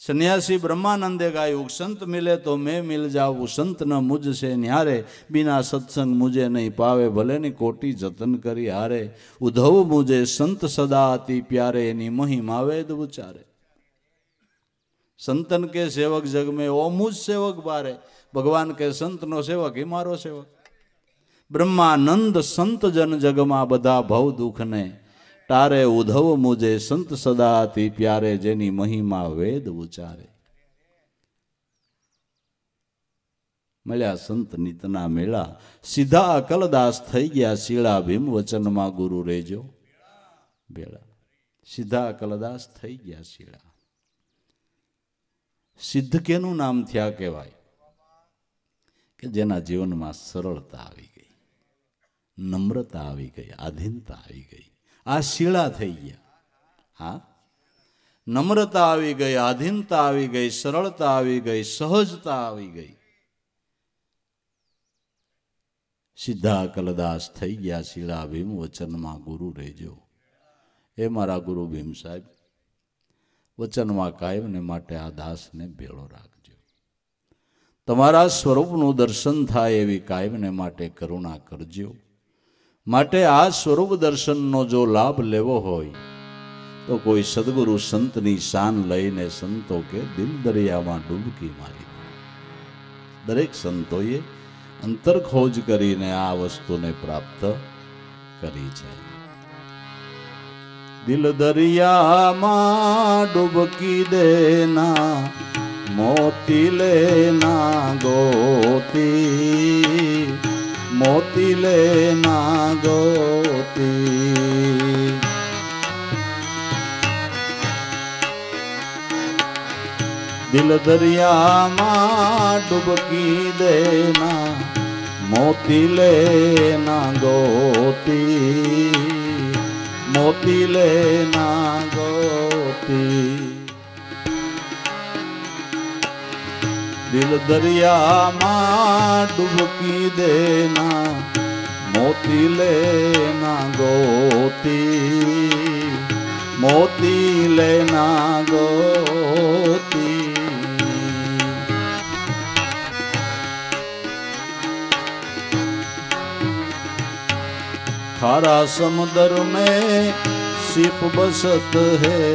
સન્યાસી બ્રહ્માનંદે ગાયું, સંત મિલે તો મેં મિલ જાઉં, સંત ન મુझ સે ન્યારે, બિના સત્સંગ મુझे નહીં પાવે, ભલે ની કોટી જતન કરી હારે. ઉધવ મુझे સંત સદા અતિ પ્યારે, એની મહિમા વેદ ઉચારે. સંતન કે સેવક જગ में ओ मुझ सेवक बारे, भगवान के संत नो सेवक ही मारो सेवक. ब्रह्मानंद संत जन जगमा बधा भव दुख ने टारे, उधव मुझे संत सदा अति प्यारे, जेनी महिमा वेद उचारे. મળ્યા સંત નિતના મેળા, સીધા અકલદાસ થઈ ગયા શીળા, ભીમ વચનમાં ગુરુ રેજો બેળા. સીધા અકલદાસ થઈ ગયા શીળા. સિદ્ધ કેનું નામ થયા કહેવાય? કે જેના જીવનમાં સરળતા આવી ગઈ, નમ્રતા આવી ગઈ, આધીનતા આવી ગઈ. આ શીળા થઈ ગયા. હા, નમ્રતા આવી ગઈ, આધીનતા આવી ગઈ, સરળતા આવી ગઈ, સહજતા આવી ગઈ. સીધા કલદાસ થઈ ગયા શીળા, ભીમ વચનમાં ગુરુ રેજો. એ મારા ગુરુ ભીમ સાહેબ, વચનમાં કાયમને માટે આ દાસને ભેળો રાખજો. તમારા સ્વરૂપનું દર્શન થાય એવી કાયમને માટે કરુણા કરજો. માટે આ સ્વરૂપ દર્શનનો જો લાભ લેવો હોય तो कोई सदगुरु संतनी शान लईने संतो के दिल दरियामां डूबकी मारी। दरेक संतोए अंतर खोज करीने आ वस्तुने प्राप्त करी छे। दिल दरियामां डूबकी देना, मोती लेना गोती, मोती लेना गोती। दिल दरियामां डुबकी देना, मोती लेना गोती, मोती लेना गोती। दिल दरियामां डुबकी देना, मोती लेना गोती, मोती लेना गोती। खारा समुद्र में सिप बसत है,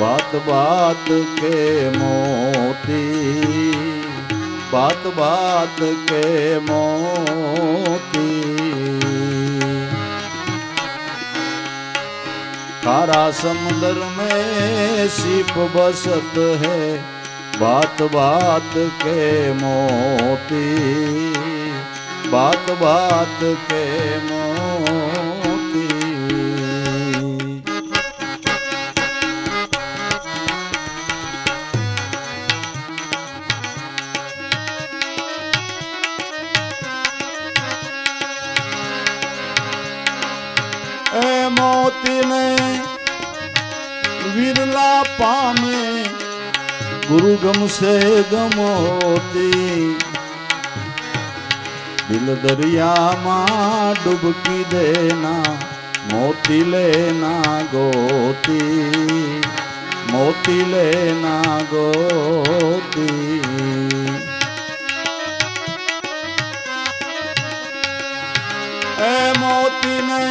बात बात के मोती, बात बात के मोती। खारा समुद्र में सिप बसत है, बात बात के मोती, बात बात के मोती। ए मोती ने विरला पामे, गुरु गम से गमोती। दिल दरियामां डुबकी देना, मोती लेना गोती, मोती लेना गोती। ए मोती ने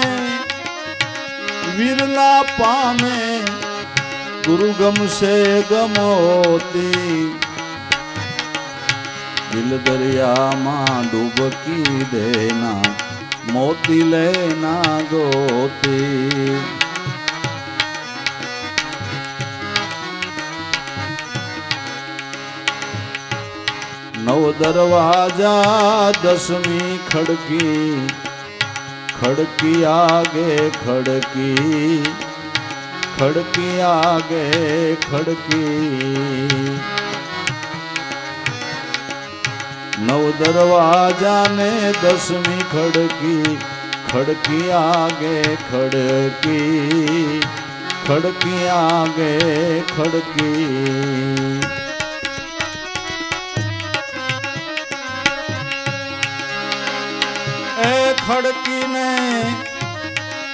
विरला पामे, गुरु गम से गमोती। दिल दरियामां डुबकी देना, मोती लेना गोती। नव दरवाजा दसवीं खड़की, खड़की आगे खड़की, खड़की आगे खड़की। नव दरवाजा ने दसवीं खड़की, खड़की आगे खड़की, खड़की आगे खड़की। ए खड़की ने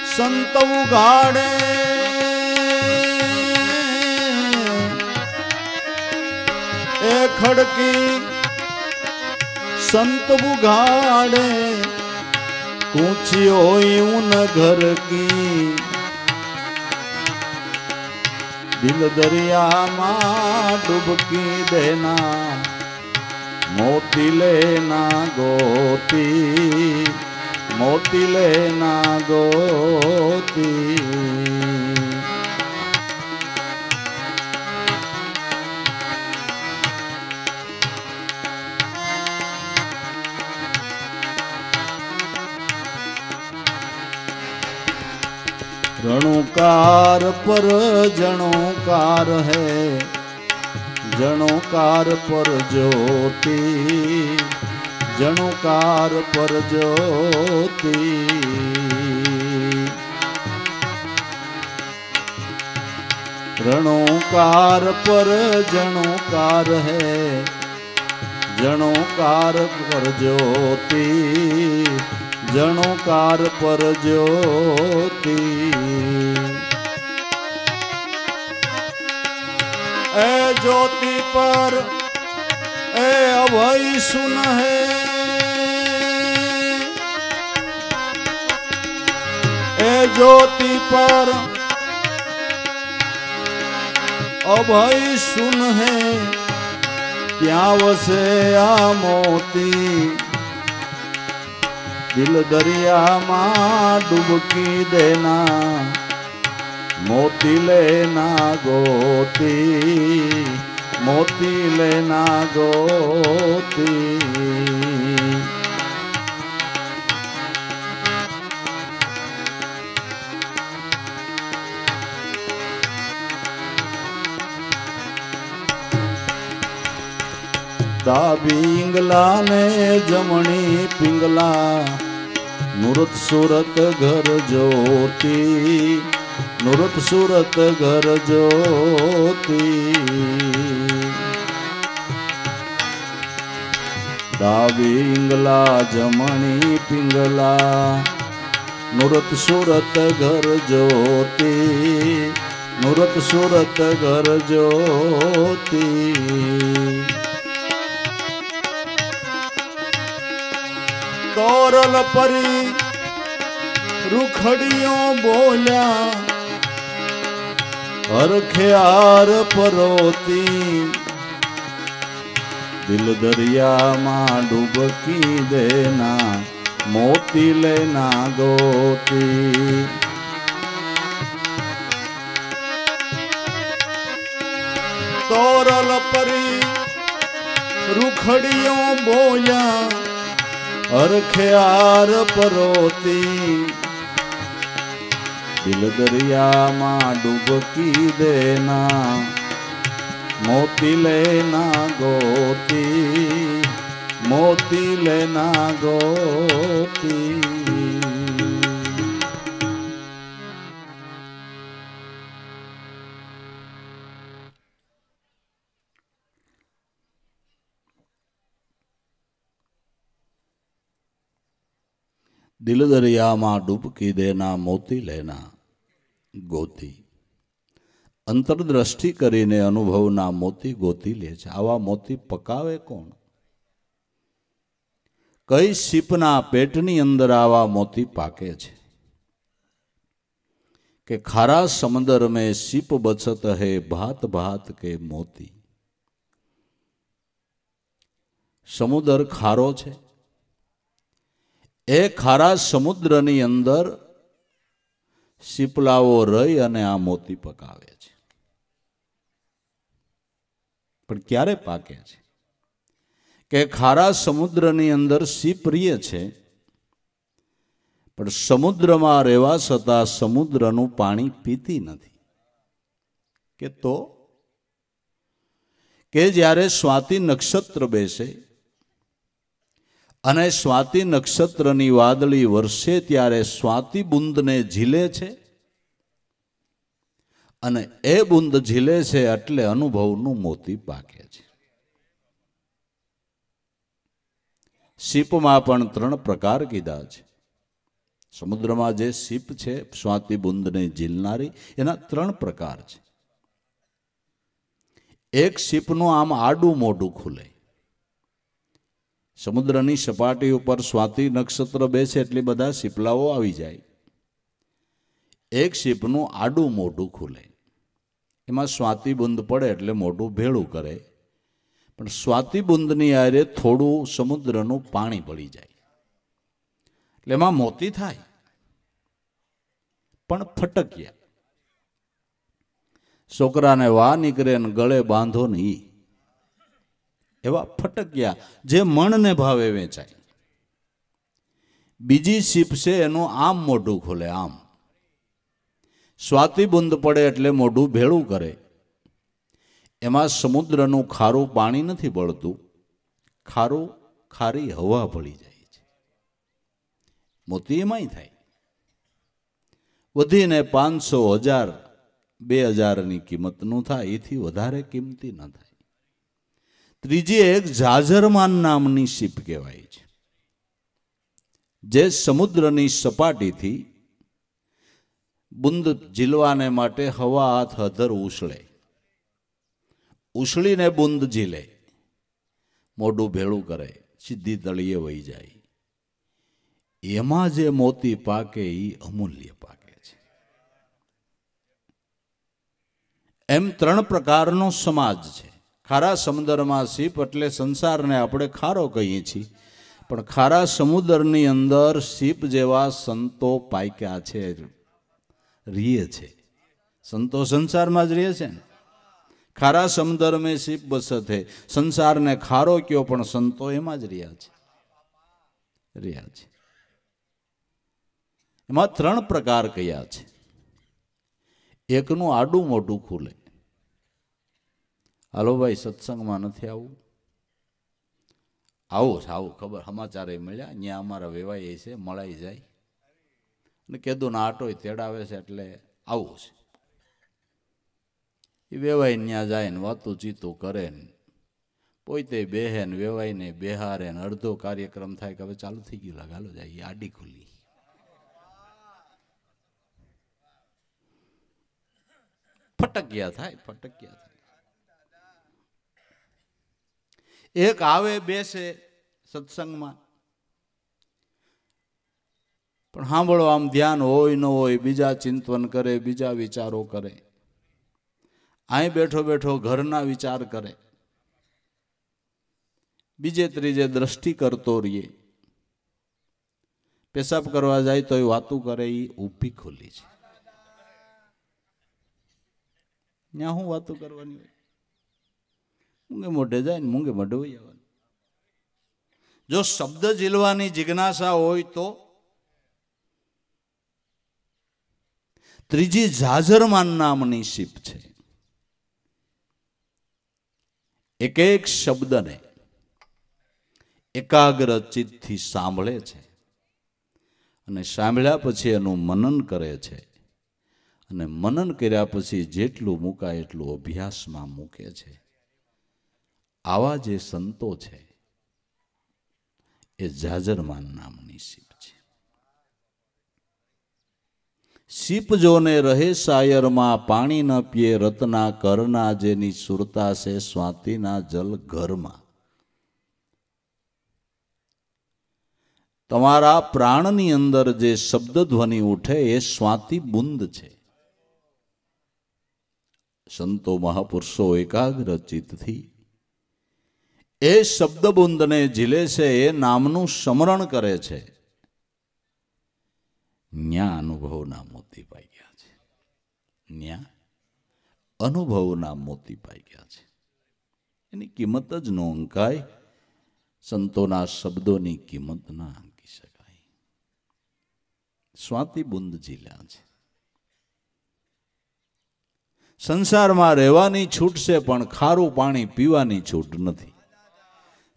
संत उगाड़े, ए खड़की संत बुगाड़े, कूची होई उन घर की। दिल दरियामां डुबकी देना, मोती लेना गोती, मोती लेना गोती। रणुकार पर जणुकार है, जणुकार पर ज्योति, जणुकार पर ज्योति। रणुकार पर जणुकार है, जणुकार पर ज्योति, जणुकार पर ज्योति। ए ज्योति पर ए अभय सुन है, ए ज्योति पर અભય સુન હે ત્યાં વસે આ મોતી, દિલ દરિયામાં ડૂબકી દેના મોતી લેના ગોતી, મોતી લેના ગોતી। ડાબી ઈંગલા ને જમણી પિંગલા, નુરત સુરત ઘર જ્યોતિ, નુરત સુરત ઘર જ્યોતિ। ડાબી ઈંગલા જમણી પિંગલા, નુરત સુરત ઘર જ્યોતિ, નુરત સુરત ઘર જ્યોતિ। તોરલ પરી રૂખડીઓ બોલ્યા, હરખ્યાર પરોતી, દિલ દરિયામાં ડૂબકી દેના મોતી લેના ગોતી। તોરલ પરી રૂખડીઓ બોલ્યા, હરખ્યાર પરોતી, દિલ દરિયામાં ડૂબકી દેના મોતી લેના ગોતી, મોતી લેના ગોતી। દિલ દરિયામાં ડૂબકી દેના મોતી લેના ગોતી। અંતરદ્રષ્ટિ કરીને અનુભવના મોતી ગોતી લે છે। આવા મોતી પકાવે કોણ? કઈ સીપના પેટની અંદર આવા મોતી પાકે છે કે ખારા સમંદર में सीप बचत है भात भात के मोती। સમુદ્ર ખારો છે, એ ખારા સમુદ્રની અંદર શીપલાઓ રહી અને આ મોતી પકાવે છે। પણ ક્યારે પાકે છે કે ખારા સમુદ્રની અંદર શીપ રહીએ છે, પણ સમુદ્રમાં રહેવા છતાં સમુદ્રનું પાણી પીતી નથી। કે જ્યારે સ્વાતિ નક્ષત્ર બેસે અને સ્વાતિ નક્ષત્રની વાદળી વર્ષે ત્યારે સ્વાતિ બુંદને ઝીલે છે, અને એ બુંદ ઝીલે છે એટલે અનુભવનું મોતી પાકે છે। સીપમાં પણ 3 પ્રકાર કીધા છે। સમુદ્રમાં જે સીપ છે સ્વાતિ બુંદને ઝીલનારી, એના 3 પ્રકાર છે। એક સીપનું આમ આડું મોઢું ખુલે, સમુદ્રની સપાટી ઉપર સ્વાતિ નક્ષત્ર બેસે એટલે બધા શીપલાઓ આવી જાય। એક શીપનું આડું મોઢું ખુલે, એમાં સ્વાતિ બુંદ પડે એટલે મોઢું ભેળું કરે, પણ સ્વાતિ બુંદની આરે થોડું સમુદ્રનું પાણી પડી જાય એટલે એમાં મોતી થાય, પણ ફટક્યા। છોકરાને વા નીકળે ને ગળે બાંધો ને ઈ એવા ફટક્યા જે મણને ભાવે વેચાય। બીજી સીપ છે એનું આમ મોઢું ખોલે, આમ સ્વાતિ બુંદ પડે એટલે મોઢું ભેળું કરે, એમાં સમુદ્રનું ખારું પાણી નથી બળતું, ખારી હવા ભળી જાય છે, મોતી એમાંય થાય। વધીને 500, 1000, 2000ની કિંમતનું થાય, એથી વધારે કિંમતી ન થાય। ત્રીજી એક જાજરમાન નામની શીપ કહેવાય છે, જે સમુદ્રની સપાટીથી બુંદ ઝીલવાને માટે હવા હાથ હધર ઉછળે, ઉછળીને બુંદ ઝીલે, મોઢું ભેળું કરે, સીધી તળિયે વહી જાય। એમાં જે મોતી પાકે એ અમૂલ્ય પાકે છે। એમ ત્રણ પ્રકારનો સમાજ છે. ખારા સમુદ્રમાં સીપ એટલે સંસારને આપણે ખારો કહીએ છીએ, પણ ખારા સમુદ્રની અંદર સીપ જેવા સંતો પાક્યા છે, રીએ છે. સંતો સંસારમાં જ રહે છે ને. ખારા સમુદ્ર મેં સીપ બસત હે, સંસારને ખારો કયો પણ સંતો એમાં જ રહ્યા છે. એમાં ત્રણ પ્રકાર કયા છે. એકનું આડું મોઢું ખુલે, હાલો ભાઈ સત્સંગમાં નથી આવવું, આવો ખબર સમાચાર મળ્યા, અહીંયા અમારા વેવાય છે, મળાઈ જાય ને કીધું ના આટોય તેડાવે છે એટલે આવું છે. એ વેવાય ત્યાં જાય ને વાતું ચીતું કરે ને પોતે બેહે ને વેવાઈને બેહારે ને અડધો કાર્યક્રમ થાય કે હવે ચાલુ થઈ ગયું, લાગાલો જાય આડી ખુલી. ફટક્યા થાય. એક આવે બેસે સત્સંગમાં, પણ સાંભળો આમ ધ્યાન હોય ન હોય, બીજા ચિંતન કરે, બીજા વિચારો કરે, અહીં બેઠો બેઠો ઘરના વિચાર કરે, બીજે ત્રીજે દ્રષ્ટિ કરતો રહીએ, પેશાબ કરવા જાય તો એ વાતું કરે, એ ઊભી ખોલી છે. ત્યાં હું વાતું કરવાની હોય, મૂંગે મોઢે જાય ને મૂંગે મોઢે હોય જવાનું. જો શબ્દ ઝીલવાની જિજ્ઞાસા હોય તો ત્રીજી ઝાઝરમાન નામની સીપ છે. એક એક શબ્દને એકાગ્ર ચિત્તથી સાંભળે છે અને સાંભળ્યા પછી એનું મનન કરે છે, અને મનન કર્યા પછી જેટલું મૂકાય એટલું અભ્યાસમાં મૂકે છે. આવા જે સંતો છે એ ઝાઝરમાન નામની સીપ છે. સીપ જોને રહે સાયરમાં, પાણી ન પીએ રતના કરના, જેની સુરતા છે સ્વાતિના જલ ઘરમાં. તમારા પ્રાણની અંદર જે શબ્દ ધ્વનિ ઉઠે એ સ્વાતિ બુંદ છે. સંતો મહાપુરુષો એકાગ્ર ચિત્તથી એ શબ્દ બુંદને ઝીલે છે, એ નામનું સ્મરણ કરે છે. ન્યા અનુભવના મોતી પાઈ ગયા છે. ન્યા અનુભવના મોતી પાઈ ગયા છે. એની કિંમત જ ન અંકાય, સંતોના શબ્દોની કિંમત ના આંકી શકાય. સ્વાતિ બુંદ ઝીલ્યા છે. સંસારમાં રહેવાની છૂટ છે, પણ ખારું પાણી પીવાની છૂટ નથી.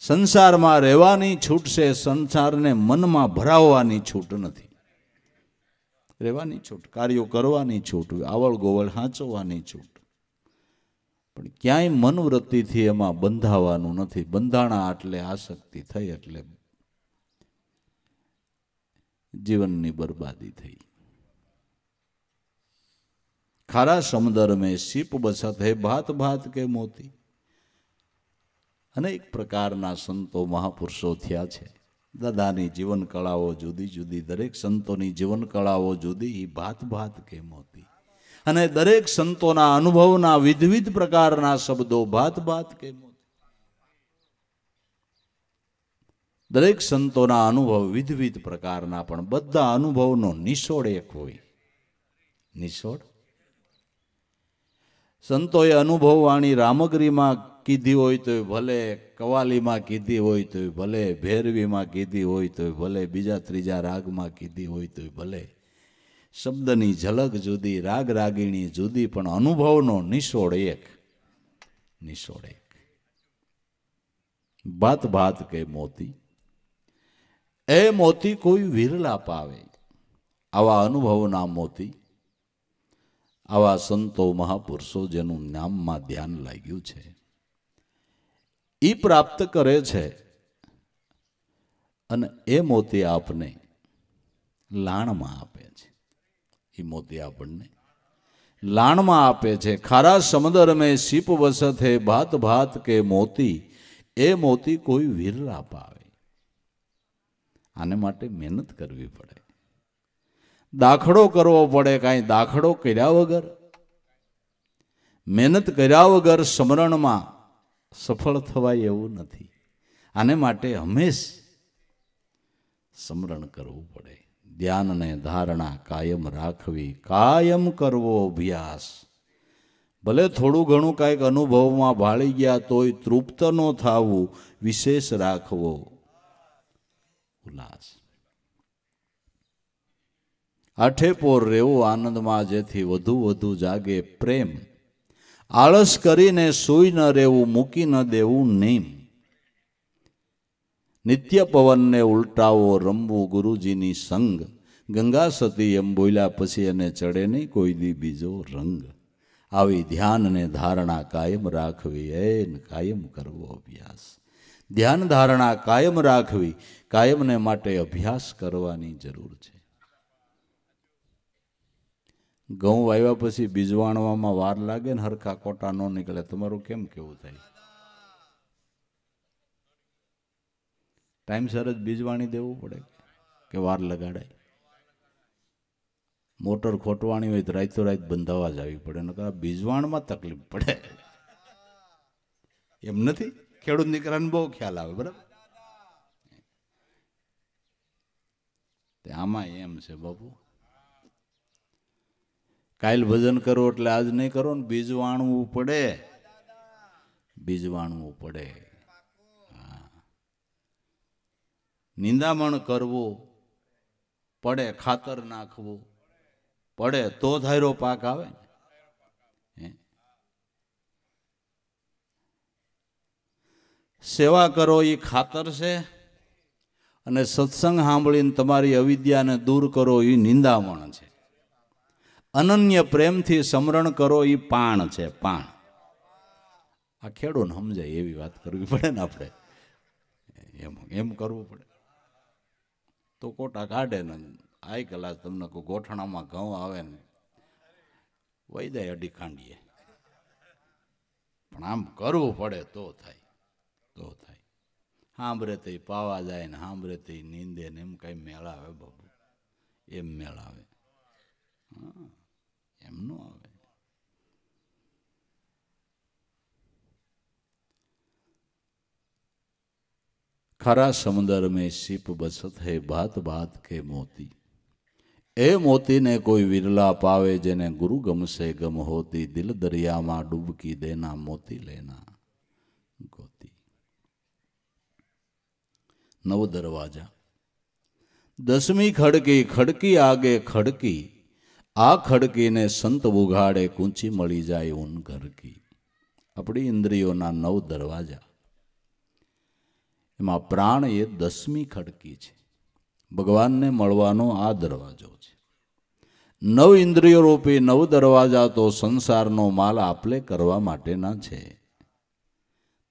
સંસારમાં રહેવાની છૂટ છે, સંસારને મનમાં ભરાવવાની છૂટ નથી. રહેવાની છૂટ, કાર્યો કરવાની છૂટ, આવળ ગોવળ હાંચવવાની છૂટ, પણ ક્યાંય મનવૃત્તિથી એમાં બંધાવાનું નથી. બંધાણા એટલે આસક્તિ થઈ એટલે જીવનની બરબાદી થઈ. ખારા સમુદ્ર મેં સીપ બસત હે, ભાત ભાત કે મોતી. અનેક પ્રકારના સંતો મહાપુરુષો થયા છે. દાદાની જીવન કળાઓ જુદી જુદી, દરેક સંતોની જીવન કળાઓ જુદી, ભાત ભાત કે મોતી. અને દરેક સંતોના અનુભવના વિવિધ પ્રકારના શબ્દો ભાત ભાત કે મોતી. દરેક સંતોના અનુભવ વિવિધ પ્રકારના, પણ બધા અનુભવનો નિચોડ એક હોય. નિચોડ સંતોએ અનુભવવાણી રામગીરીમાં કીધી હોય તો ભલે, કવાલીમાં કીધી હોય તો ભલે, ભેરવીમાં કીધી હોય તો ભલે, બીજા ત્રીજા રાગમાં કીધી હોય તો ભલે. શબ્દની ઝલક જુદી, રાગ રાગીણી જુદી, પણ અનુભવનો નિચોડ એક. નિચોડ એક. ભાત ભાત કે મોતી. એ મોતી કોઈ વિરલા પાવે. આવા અનુભવના મોતી, આવા સંતો મહાપુરુષો જેનું નામમાં ધ્યાન લાગ્યું છે, એ પ્રાપ્ત કરે છે. અને એ મોતી આપને લાણમાં આપે છે. એ મોતી આપણને લાણમાં આપે છે. ખારા સમુદ્ર મેં સીપ બસત હે, ભાત ભાત કે મોતી. એ મોતી કોઈ વિરલા પાવે. આને માટે મહેનત કરવી પડે, દાખલો કરવો પડે. કાંઈ દાખલો કર્યા વગર મહેનત કર્યા વગર સ્મરણમાં સફળ થવાય એવું નથી. આને માટે હંમેશ સ્મરણ કરવું પડે. ધ્યાનને ધારણા કાયમ રાખવી, કાયમ કરવો અભ્યાસ. ભલે થોડું ઘણું કાંઈક અનુભવમાં ભાળી ગયા તોય તૃપ્ત ન થવું, વિશેષ રાખવો ઉલ્લાસ. આઠે પોર રેવો આનંદમાં, જેથી વધુ વધુ જાગે પ્રેમ. આળસ કરીને સૂઈ ન રહેવું, મૂકી ન દેવું નેમ. નિત્ય પવનને ઉલટાવો, રમવું ગુરુજીની સંગ. ગંગા સતી એમ બોલ્યા પછી એને ચડે નહીં કોઈ દી બીજો રંગ. આવી ધ્યાન ને ધારણા કાયમ રાખવી, એન કાયમ કરવો અભ્યાસ. ધ્યાન ધારણા કાયમ રાખવી, કાયમને માટે અભ્યાસ કરવાની જરૂર છે. ઘઉં વાવ્યા પછી બીજ વાણવામાં વાર લાગે ને હરખા કોટા ન નીકળે, તમારું કેમ કેવું થાય? ટાઈમસર જ બીજ વાણી દેવું પડે કે વાર લગાડાય? મોટર ખોટવાણી હોય તો રાતો રાત બંધાવા જ આવી પડે, નકર બીજવાણમાં તકલીફ પડે. એમ નથી? ખેડૂત દીકરાને બહુ ખ્યાલ આવે, બરાબર? આમાં એમ છે બાપુ, કાલ ભજન કરો એટલે આજ નહીં કરો ને, બીજ વાણવું પડે, બીજ વાણવું પડે. નિંદામણ કરવું પડે, ખાતર નાખવું પડે, તો ધાર્યો પાક આવે. સેવા કરો એ ખાતર છે, અને સત્સંગ સાંભળીને તમારી અવિદ્યાને દૂર કરો એ નિંદામણ છે. અનન્ય પ્રેમથી સ્મરણ કરો એ પાણ છે, પાણ. આ ખેડૂને સમજાય એવી વાત કરવી પડે ને આપણે, એમ કરવું પડે તો કોટા કાઢે ને. આઈ કલાક તમને કોઈ ગોઠણામાં ઘઉં આવે ને વહી જાય અડી ખાંડીએ, પણ આમ કરવું પડે તો થાય, તો થાય. સાંભળે તો પાવા જાય ને સાંભળે તો નીંદે ને એમ કઈ મેળ આવે બાબુ? એમ મેળ આવે? હા, એમ ન આવે. खरा समुद्र में सीप बसत है, बात बात के मोती. ए मोती ने कोई विरला पावे, जेने गुरु गम से गम होती. दिल दरिया में डूबकी देना, मोती लेना गोती. नव दरवाजा. 10वीं खड़की, खड़की आगे खड़की. आ खड़की ने संत उगाड़े, कूंची मળી જાય उन घर की. अपनी इंद्रियों ना 9 दरवाजा. એમાં પ્રાણ એ 10મી ખડકી છે. ભગવાનને મળવાનો આ દરવાજો છે. 9 ઇન્દ્રિયો રૂપી 9 દરવાજા તો સંસારનો માલ આપલે કરવા માટેના છે.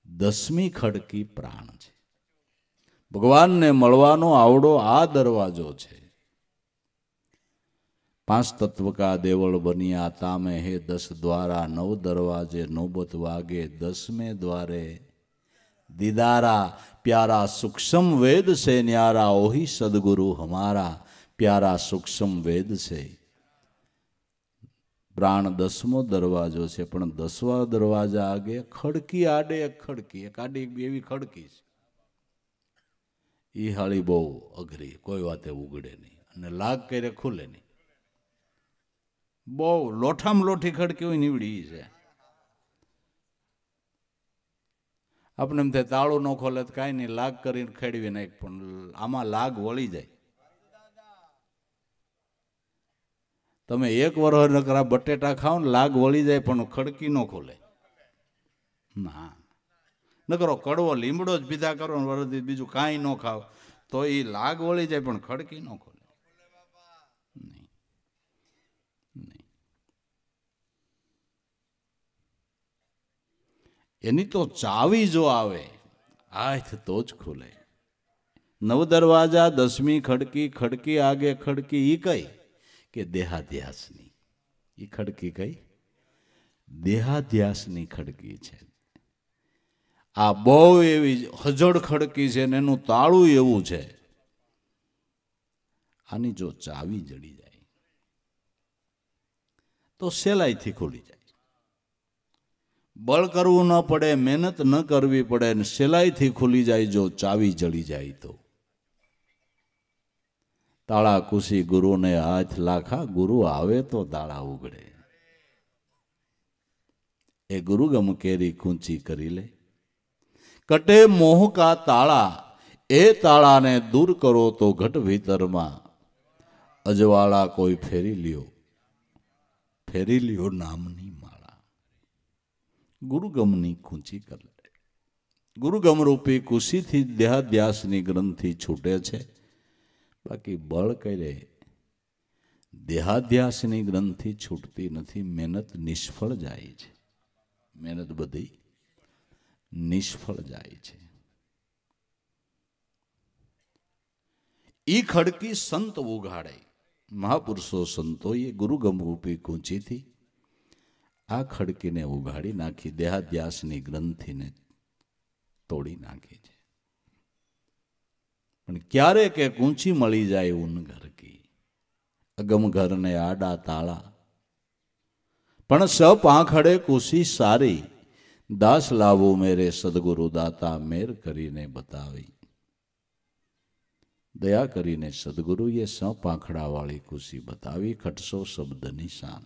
10મી ખડકી પ્રાણ છે. ભગવાનને મળવાનો આવડો આ દરવાજો છે. 5 તત્વ કા દેવળ બનિયા, તામે હે 10 દ્વારા. 9 દરવાજે નોબત વાગે, 10મેं द्वारे दीदारा. प्यारा सूक्ष्म वेद से न्यारा, ओही सदगुरु हमारा. प्यारा सूक्ष्म वेद से. प्राण 10मो दरवाजो છે, પણ 10વા દરવાજા આગે ખડકી આડે એક ખડકી, એક આડી એવી ખડકી છે. એ હાળી બહુ અઘરી, કોઈ વાતે ઉગડે નહીં અને લાગ કરે ખુલે નહીં. બહુ લોઠામાં લોઠી ખડકી હોય નીવડી છે. આપણે એમ થાય તાળું ન ખોલે તો કાંઈ નહીં, લાગ કરીને ખેડવી નાખ, પણ આમાં લાગ વળી જાય. તમે 1 વર્ષ નકરા બટેટા ખાઓ ને લાગ વળી જાય, પણ ખડકી ન ખોલે. ના, નકરો કડવો લીમડો જ પીધા કરો ને વરદી બીજું કાંઈ ન ખાવ તો એ લાગ વળી જાય, પણ ખડકી ન ખોલે. નહીં, નહીં. એની તો ચાવી જો આવે હાથ તો જ ખુલે. 9 દરવાજા 10મી ખડકી, ખડકી આગે ખડકી. ઈ કઈ કે દેહાધ્યાસની. ઈ ખડકી કઈ? દેહાધ્યાસની ખડકી છે. આ બહુ એવી હજળ ખડકી છે ને એનું તાળું એવું છે, આની જો ચાવી જડી જાય તો સહેલાઈથી ખુલી જાય. બળ કરવું ન પડે, મહેનત ન કરવી પડે, ને સેલાઈથી ખુલી જાય જો ચાવી જડી જાય તો. તાળા કુશી ગુરુને હાથ લાખા, ગુરુ આવે તો તાળા ઉગડે. એ ગુરુગમ કેરી કૂંચી કરી લે. કટે મોહ કા તાળા, એ તાળાને દૂર કરો તો ઘટ ભીતરમાં અજવાળા કોઈ ફેરી લ્યો નામની માળા. ગુરુગમની કૂંચી કર લે. ગુરુગમ રૂપી કુશીથી દેહાધ્યાસની ગ્રંથિ છૂટે છે. બાકી બળ કરે દેહાધ્યાસની ગ્રંથિ છૂટતી નથી. મહેનત નિષ્ફળ જાય છે. મહેનત બધી નિષ્ફળ જાય છે. ઈ ખડકી સંત ઉઘાડે. મહાપુરુષો સંતોએ ગુરુગમ રૂપી કૂંચીથી આ ખડકીને ઉઘાડી નાખી, દેહાધ્યાસની ગ્રંથિને તોડી નાખી છે. પણ ક્યારેક એક ઊંચી મળી જાય ઊન ઘર કી, અગમ ઘરને આડા તાળા. પણ સપ આંખડે કુશી સારી, દાસ લાવો મેરે સદગુરુ દાતા મેર કરીને બતાવી. દયા કરીને સદગુરુએ સપ આંખડા વાળી કુશી બતાવી. ખટસો શબ્દ નિશાન.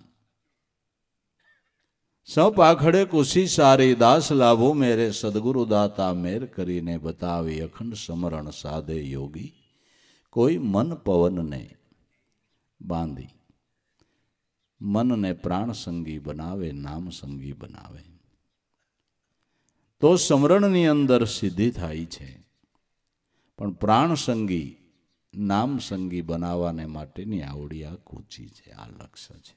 સપ આંખડે કુશી સારી, દાસ લાભો મેરે સદગુરુ દાતા મેર કરીને બતાવી. અખંડ સમરણ સાધે યોગી, કોઈ મન પવનને બાંધી. મનને પ્રાણ સંગી બનાવે, નામ સંગી બનાવે તો સમરણની અંદર સિદ્ધિ થાય છે. પણ પ્રાણ સંગી, નામ સંગી બનાવવાને માટેની આવડી આ કૂંચી છે, આ લક્ષ્ય છે.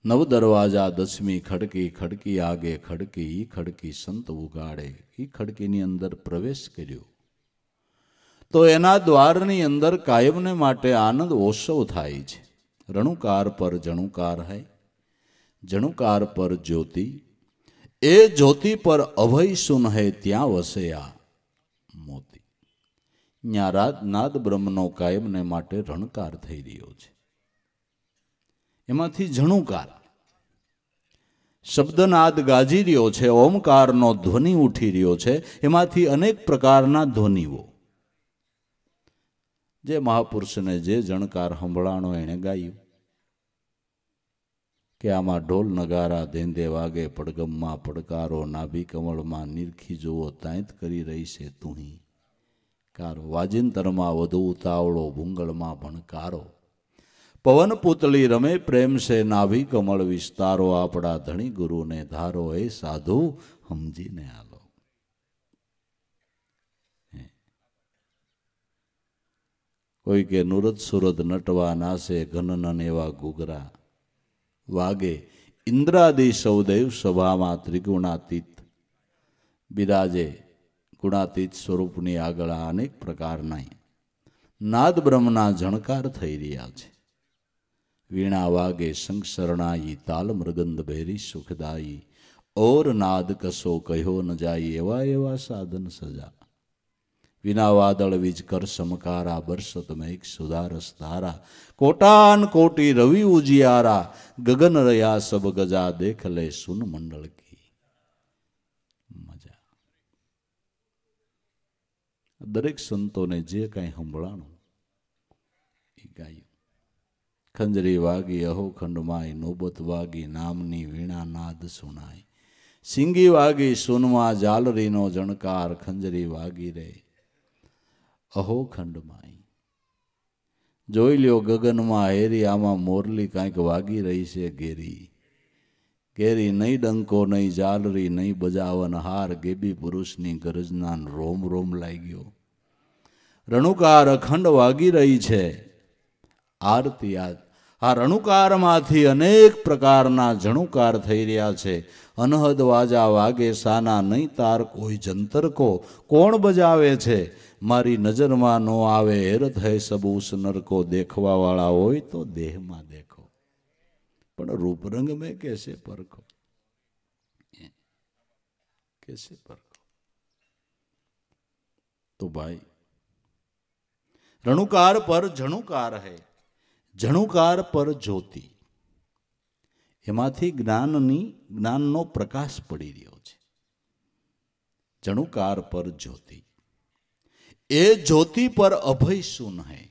નવ દરવાજા દસમી ખડકી, ખડકી આગે ખડકી, ઈ ખડકી સંત ઉગાડે. ઈ ખડકીની અંદર પ્રવેશ કર્યો તો એના દ્વારની અંદર કાયમને માટે આનંદ ઓસવ થાય છે. રણુકાર પર જણુકાર હૈ, જણુકાર પર જ્યોતિ, એ જ્યોતિ પર અભય સુન હૈ, ત્યાં વસયા મોતી. ત્યાં નાદ બ્રહ્મનો કાયમને માટે રણકાર થઈ રહ્યો છે. એમાંથી જણુકાર શબ્દનાદ ગાજી રહ્યો છે, ઓમકારનો ધ્વનિ ઉઠી રહ્યો છે. એમાંથી અનેક પ્રકારના ધ્વનિઓ, જે મહાપુરુષને જે જણકાર સંભળાણો એણે ગાયું કે આમાં ઢોલ નગારા ધેંધે વાગે, પડગમમાં પડકારો, નાભી કમળમાં નિરખી જુઓ, તાંત કરી રહી છે તુહી કારો. વાજિંતરમાં વધુ ઉતાવળો, ભૂંગળમાં ભણકારો, પવન પુતળી રમે પ્રેમ છે, નાભી કમળ વિસ્તારો, આપણા ધણી ગુરુને ધારો, એ સાધુ સમજીને આલો. કોઈ કે નુરત સુરત નટવા નાસે, ઘનન એવા ઘૂઘરા વાગે, ઇન્દ્રાદિ સૌદેવ સભામાં ત્રિગુણાતીત બિરાજે. ગુણાતીત સ્વરૂપની આગળ અનેક પ્રકારના નાદ બ્રહ્મના જણકાર થઈ રહ્યા છે. વીણા વાગે શંખ શરણાઈ, તાલ મૃગંદ ભેરી સુખદાયી, ઓર નાદ કસો કહ્યો ન જાય, એવા એવા સાધન સજા. વિના વાદળ વીજ કર સમકારા, બરસત મેઘ સુધારસ ધારા, કોટાન કોટી રવિ ઉજિયારા, ગગન રહ્યા સબ ગજા, દેખ લે સુન મંડળ કી મજા. દરેક સંતોને જે કાંઈ સંભળાણું એ ગાયું. ખંજરી વાગી અહો ખંડમાય, નોબત વાગી નામની વીણા નાદ સુનાય. સિંગી વાગી સુનમાં જાલરીનો જણકાર, ખંજરી વાગી રે અહો ખંડમાય. જોઈ લ્યો ગગનમાં હેરી, આમાં મોરલી કાંઈક વાગી રહી છે ઘેરી. ઘેરી નહીં ડંકો, નહીં જાલરી, નહીં બજાવન હાર, ગેબી પુરુષની ગરજના રોમ રોમ લાગ્યો. રણુકાર અખંડ વાગી રહી છે. આરતી આ રણુકારમાંથી અનેક પ્રકારના જણુકાર થઈ રહ્યા છે. અનહદ વાજા વાગે સાના, નહીં તાર કોઈ જંતર કો, કોણ બજાવે છે મારી નજરમાં નો આવે. હેરત હૈ સબ ઉસ નરકો, દેખવા વાળા હોય તો દેહમાં દેખો, પણ રૂપરંગ મેં કેસે પરખો, કેસે પરખો. તો ભાઈ રણુકાર પર જણુકાર હૈ, જણુકાર પર જ્યોતિ. એમાંથી જ્ઞાનનો પ્રકાશ પડી રહ્યો છે. જણુકાર પર જ્યોતિ, એ જ્યોતિ પર અભય શું હૈ.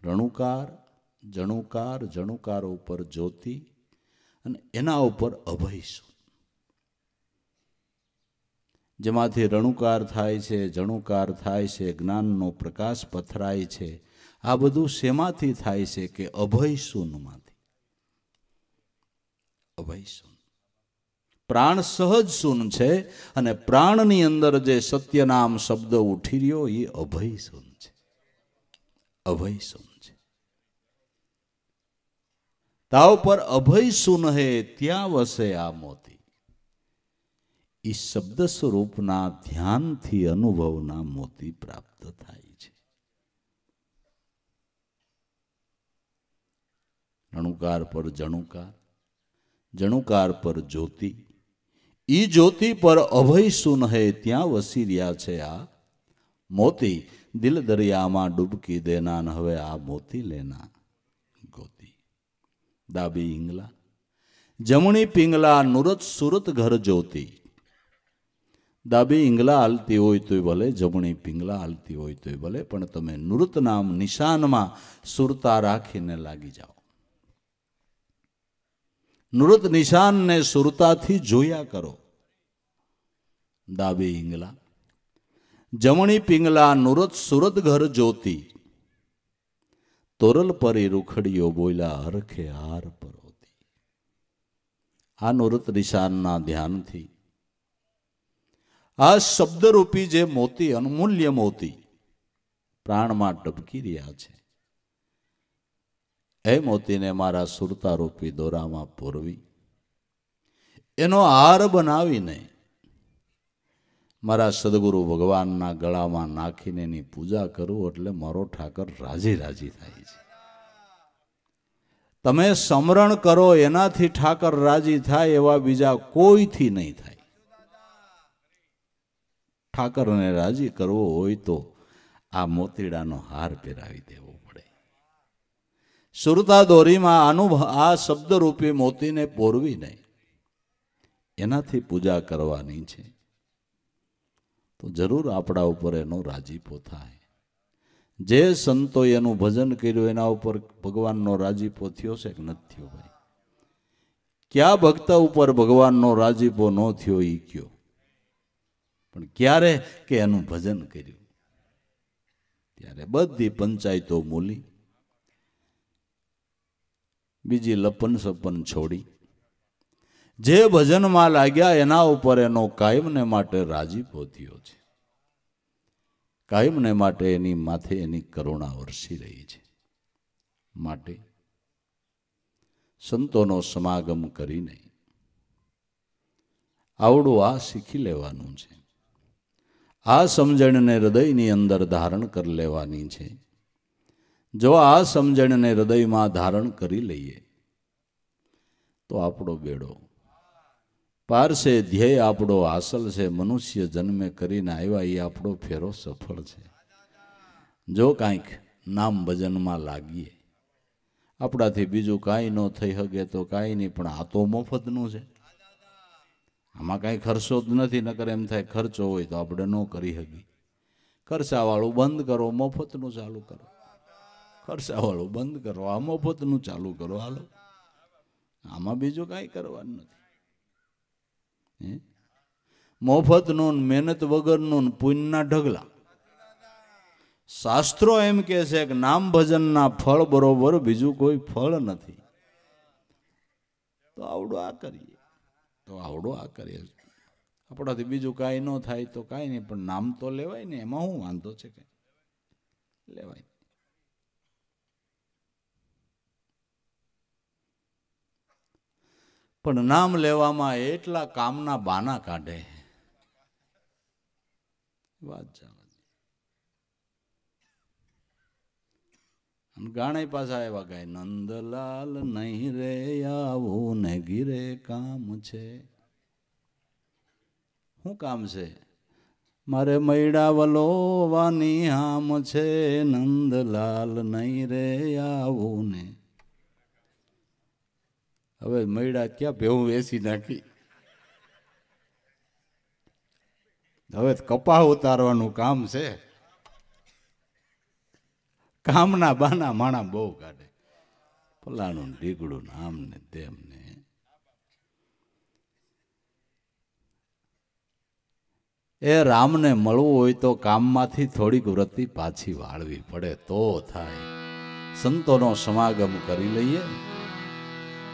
રણુકાર, જણુકાર, જણુકાર ઉપર જ્યોતિ અને એના ઉપર અભય શું. જેમાંથી રણુકાર થાય છે, જણુકાર થાય છે, જ્ઞાનનો પ્રકાશ પથરાય છે. આ બધું શેમાંથી થાય છે કે અભય શૂન્યમાંથી. અભય શૂન્ય, પ્રાણ સહજ શૂન્ય છે અને પ્રાણની અંદર જે સત્યનામ શબ્દ ઉઠી રહ્યો એ અભય શૂન્ય છે. અભય શૂન્ય છે. તાવ પર અભય શૂન્ય હે ત્યાં વસે આ મોતી. એ શબ્દ સ્વરૂપના ધ્યાનથી અનુભવના મોતી પ્રાપ્ત થાય છે. રણુકાર પર જણુકાર, જણુકાર પર જ્યોતિ, ઈ જ્યોતિ પર અભય સુન હે ત્યાં વસી રહ્યા છે આ મોતી. દિલ દરિયામાં ડૂબકી દેના ને હવે આ મોતી લેના ગોતી. ડાબી ઈંગલા, જમણી પિંગલા, નુરત સુરત ઘર જ્યોતિ. ડાબી ઈંગલા હાલતી હોય તોય ભલે, જમણી પિંગલા હાલતી હોય તોય ભલે, પણ તમે નુરત નામ નિશાનમાં સુરતા રાખીને લાગી જાઓ. નુરત નિશાનને સુરતાથી જોયા કરો. ડાબી ઈંગલા, જમણી પિંગલા, નુરત સુરત ઘર જ્યોતિ. તોરલ પરી રૂખડીઓ બોલ્યા હરખે હાર પરોતી. આ નુરત નિશાનના ધ્યાનથી આ શબ્દરૂપી જે મોતી, અનમૂલ્ય મોતી પ્રાણમાં ટપકી રહ્યા છે, એ મોતીને મારા સુરતારૂપી દોરામાં પોરવી એનો હાર બનાવીને મારા સદગુરુ ભગવાનના ગળામાં નાખીને એની પૂજા કરું એટલે મારો ઠાકર રાજી રાજી થાય છે. તમે સમરણ કરો એનાથી ઠાકર રાજી થાય એવા બીજા કોઈથી નહીં થાય. ઠાકરને રાજી કરવો હોય તો આ મોતીડાનો હાર પહેરાવી દેવો પડે. સુરતા દોરીમાં આ શબ્દરૂપી મોતીને પોરવીને એનાથી પૂજા કરવાની છે તો જરૂર આપણા ઉપર એનો રાજીપો થાય. જે સંતોએ એનું ભજન કર્યું એના ઉપર ભગવાનનો રાજીપો થયો છે કે નથી થયો? ભાઈ, ક્યાં ભક્ત ઉપર ભગવાનનો રાજીપો ન થયો એ કયો? પણ ક્યારે કે એનું ભજન કર્યું ત્યારે બધી પંચાયતો મૂલી, બીજી લપન સપન છોડી જે ભજનમાં લાગ્યા એના ઉપર એનો કાયમને માટે રાજીપો થયો છે. કાયમને માટે એની માથે એની કરુણા વરસી રહી છે. માટે સંતોનો સમાગમ કરીને આવડું આ શીખી લેવાનું છે. આ સમજણને હૃદયની અંદર ધારણ કરી લેવાની છે. જો આ સમજણને હૃદયમાં ધારણ કરી લઈએ તો આપણો બેડો પાર છે. ધ્યેય આપણો હાસલ છે. મનુષ્ય જન્મે કરીને આવ્યા એ આપણો ફેરો સફળ છે. જો કાંઈક નામ ભજનમાં લાગીએ, આપણાથી બીજું કાંઈ ન થઈ શકે તો કાંઈ નહીં, પણ આ તો મફતનું છે. આમાં કાંઈ ખર્ચો જ નથી. નકર એમ થાય ખર્ચો હોય તો આપણે ન કરી શકીએ. ખર્ચાવાળું બંધ કરો, મફતનું ચાલુ કરો. ખર્ચાવાળું બંધ કરો, આ મફતનું ચાલુ કરો. હાલો, આમાં બીજું કાંઈ કરવાનું નથી. મફતનું, મહેનત વગરનું, પુણ્યના ઢગલા. શાસ્ત્રો એમ કે છે કે નામ ભજનના ફળ બરોબર બીજું કોઈ ફળ નથી. તો આવડું આ કરીએ, આપણાથી બીજું કાંઈ ન થાય તો કાંઈ નહીં, પણ નામ તો લેવાય ને. એમાં શું વાંધો છે? કઈ લેવાય. પણ નામ લેવામાં એટલા કામના બાના કાઢે, વાત જવા. ગાણે પાછા એવા ગાય, નંદલાલ નહીં રે આવું ને ગીરે કામ છે. શું કામ છે? મારે મૈડા વલોવાની હામ છે. નંદલાલ નહીં રે આવું ને હવે મૈડા ક્યાં ભેવું વેસી નાખી, હવે કપા ઉતારવાનું કામ છે. કામના બાના માણા બહુ કાઢે, ફલાણું ઢીકડું આમ ને તેમ ને. એ રામને મળવું હોય તો કામમાંથી થોડીક વૃત્તિ પાછી વાળવી પડે તો થાય. સંતોનો સમાગમ કરી લઈએ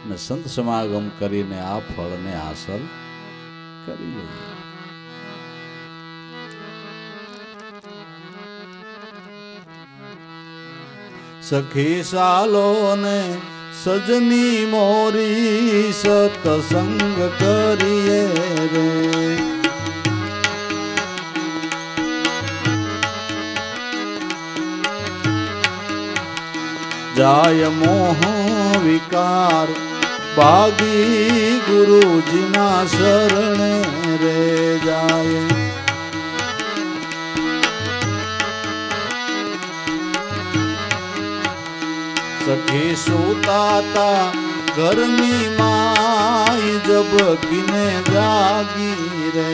ને સંત સમાગમ કરીને આ ફળને હાંસલ કરી લઈએ. સખી સાલો ને સજની મોરી સતસંગ કરીએ રે. જાય મોહ વિકાર ભાગી ગુરુજીના શરણે રે જાય. સખી સુતાતા ઘરની માઈ જબકીને જાગી રે.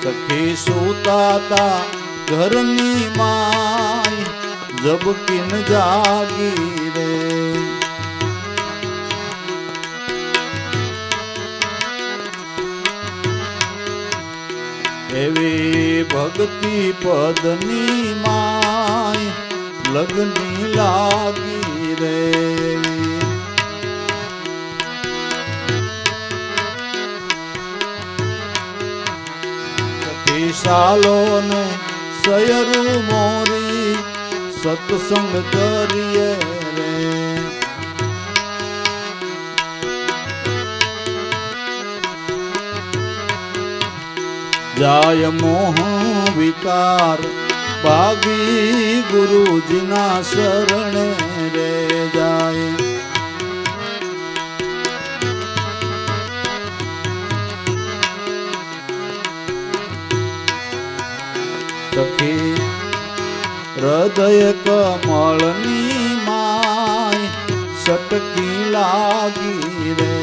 સખી સુતાતા ઘરની માઈ જબકીને જાગી રે. એવી ભક્તિ પદની માય લગની લાગી રે. સખી સાલો ને સયરું મોરી સત્સંગ કરીએ રે. જાય મોહ વિકાર ભાગી ગુરુજીના શરણે રે જાય. સખી હૃદય કમળની માય સટકી લાગી રે.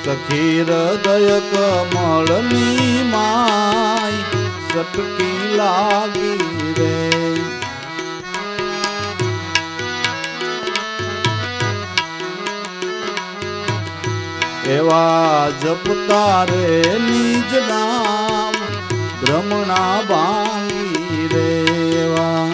સખી હૃદય કમળની માય સટકી લાગી રે. એવા જપતા રે નિજ નામ ભ્રમણા ભાંગી રે. એવા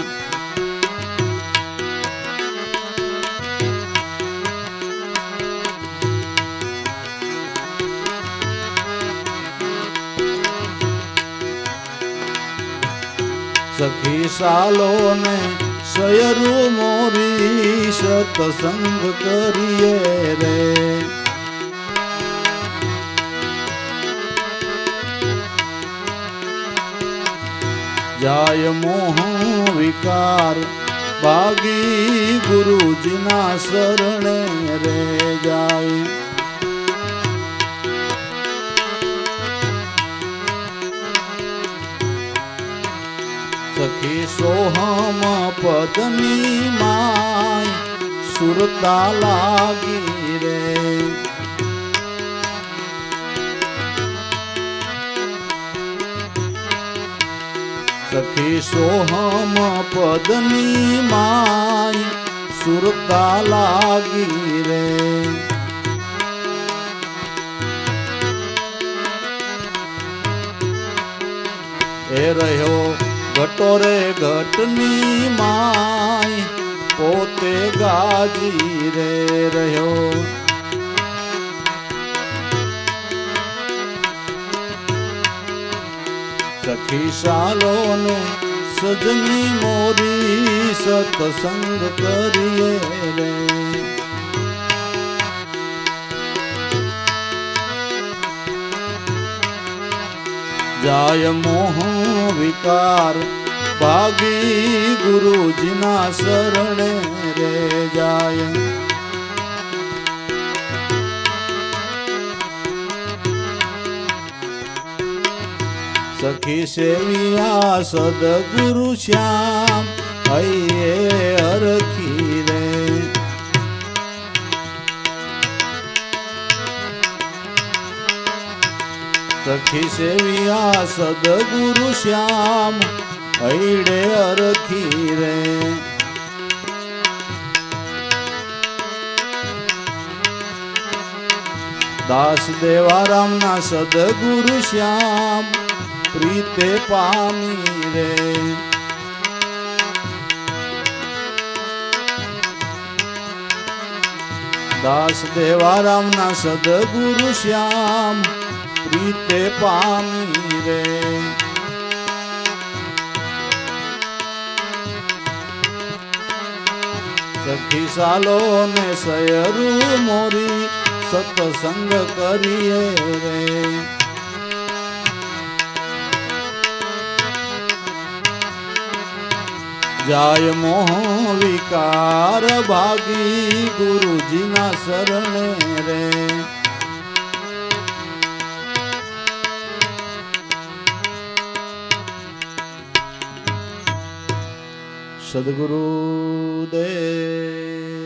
સખી સાલો ને સયરું મોરી સતસંગ કરીએ રે. જાય મોહ વિકાર ભાગી ગુરુજીના શરણે રે જાય. સખી સોહમ પદની માય સુરતા લાગી રે. સખી સોહમ પદની માય સુરતા લાગી રે. એ રહ્યો ઘટોરે ઘટની માય પોતે ગાજી રે રહ્યો. સખી સાલો ને સજની મોરી સતસંગ કરીએ રે. જાય મોહ વિકાર ભાગી ગુરુજીના શરણે રે જાય. सखी सेविया सदगुरु श्याम अये अरखी रे। सखी सेविया सदगुरु श्याम अईडे अरखी रे। दास देवाराम ना सदगुरु श्याम प्रीते पामी रे। दास देवाराम ना सदगुरु श्याम प्रीते पामी रे। सखी सालो ने सयरू मोरी सत्संग करिए रे। जाय मोह विकार भागी गुरुजी ना शरणे रे। सद्गुरु देव।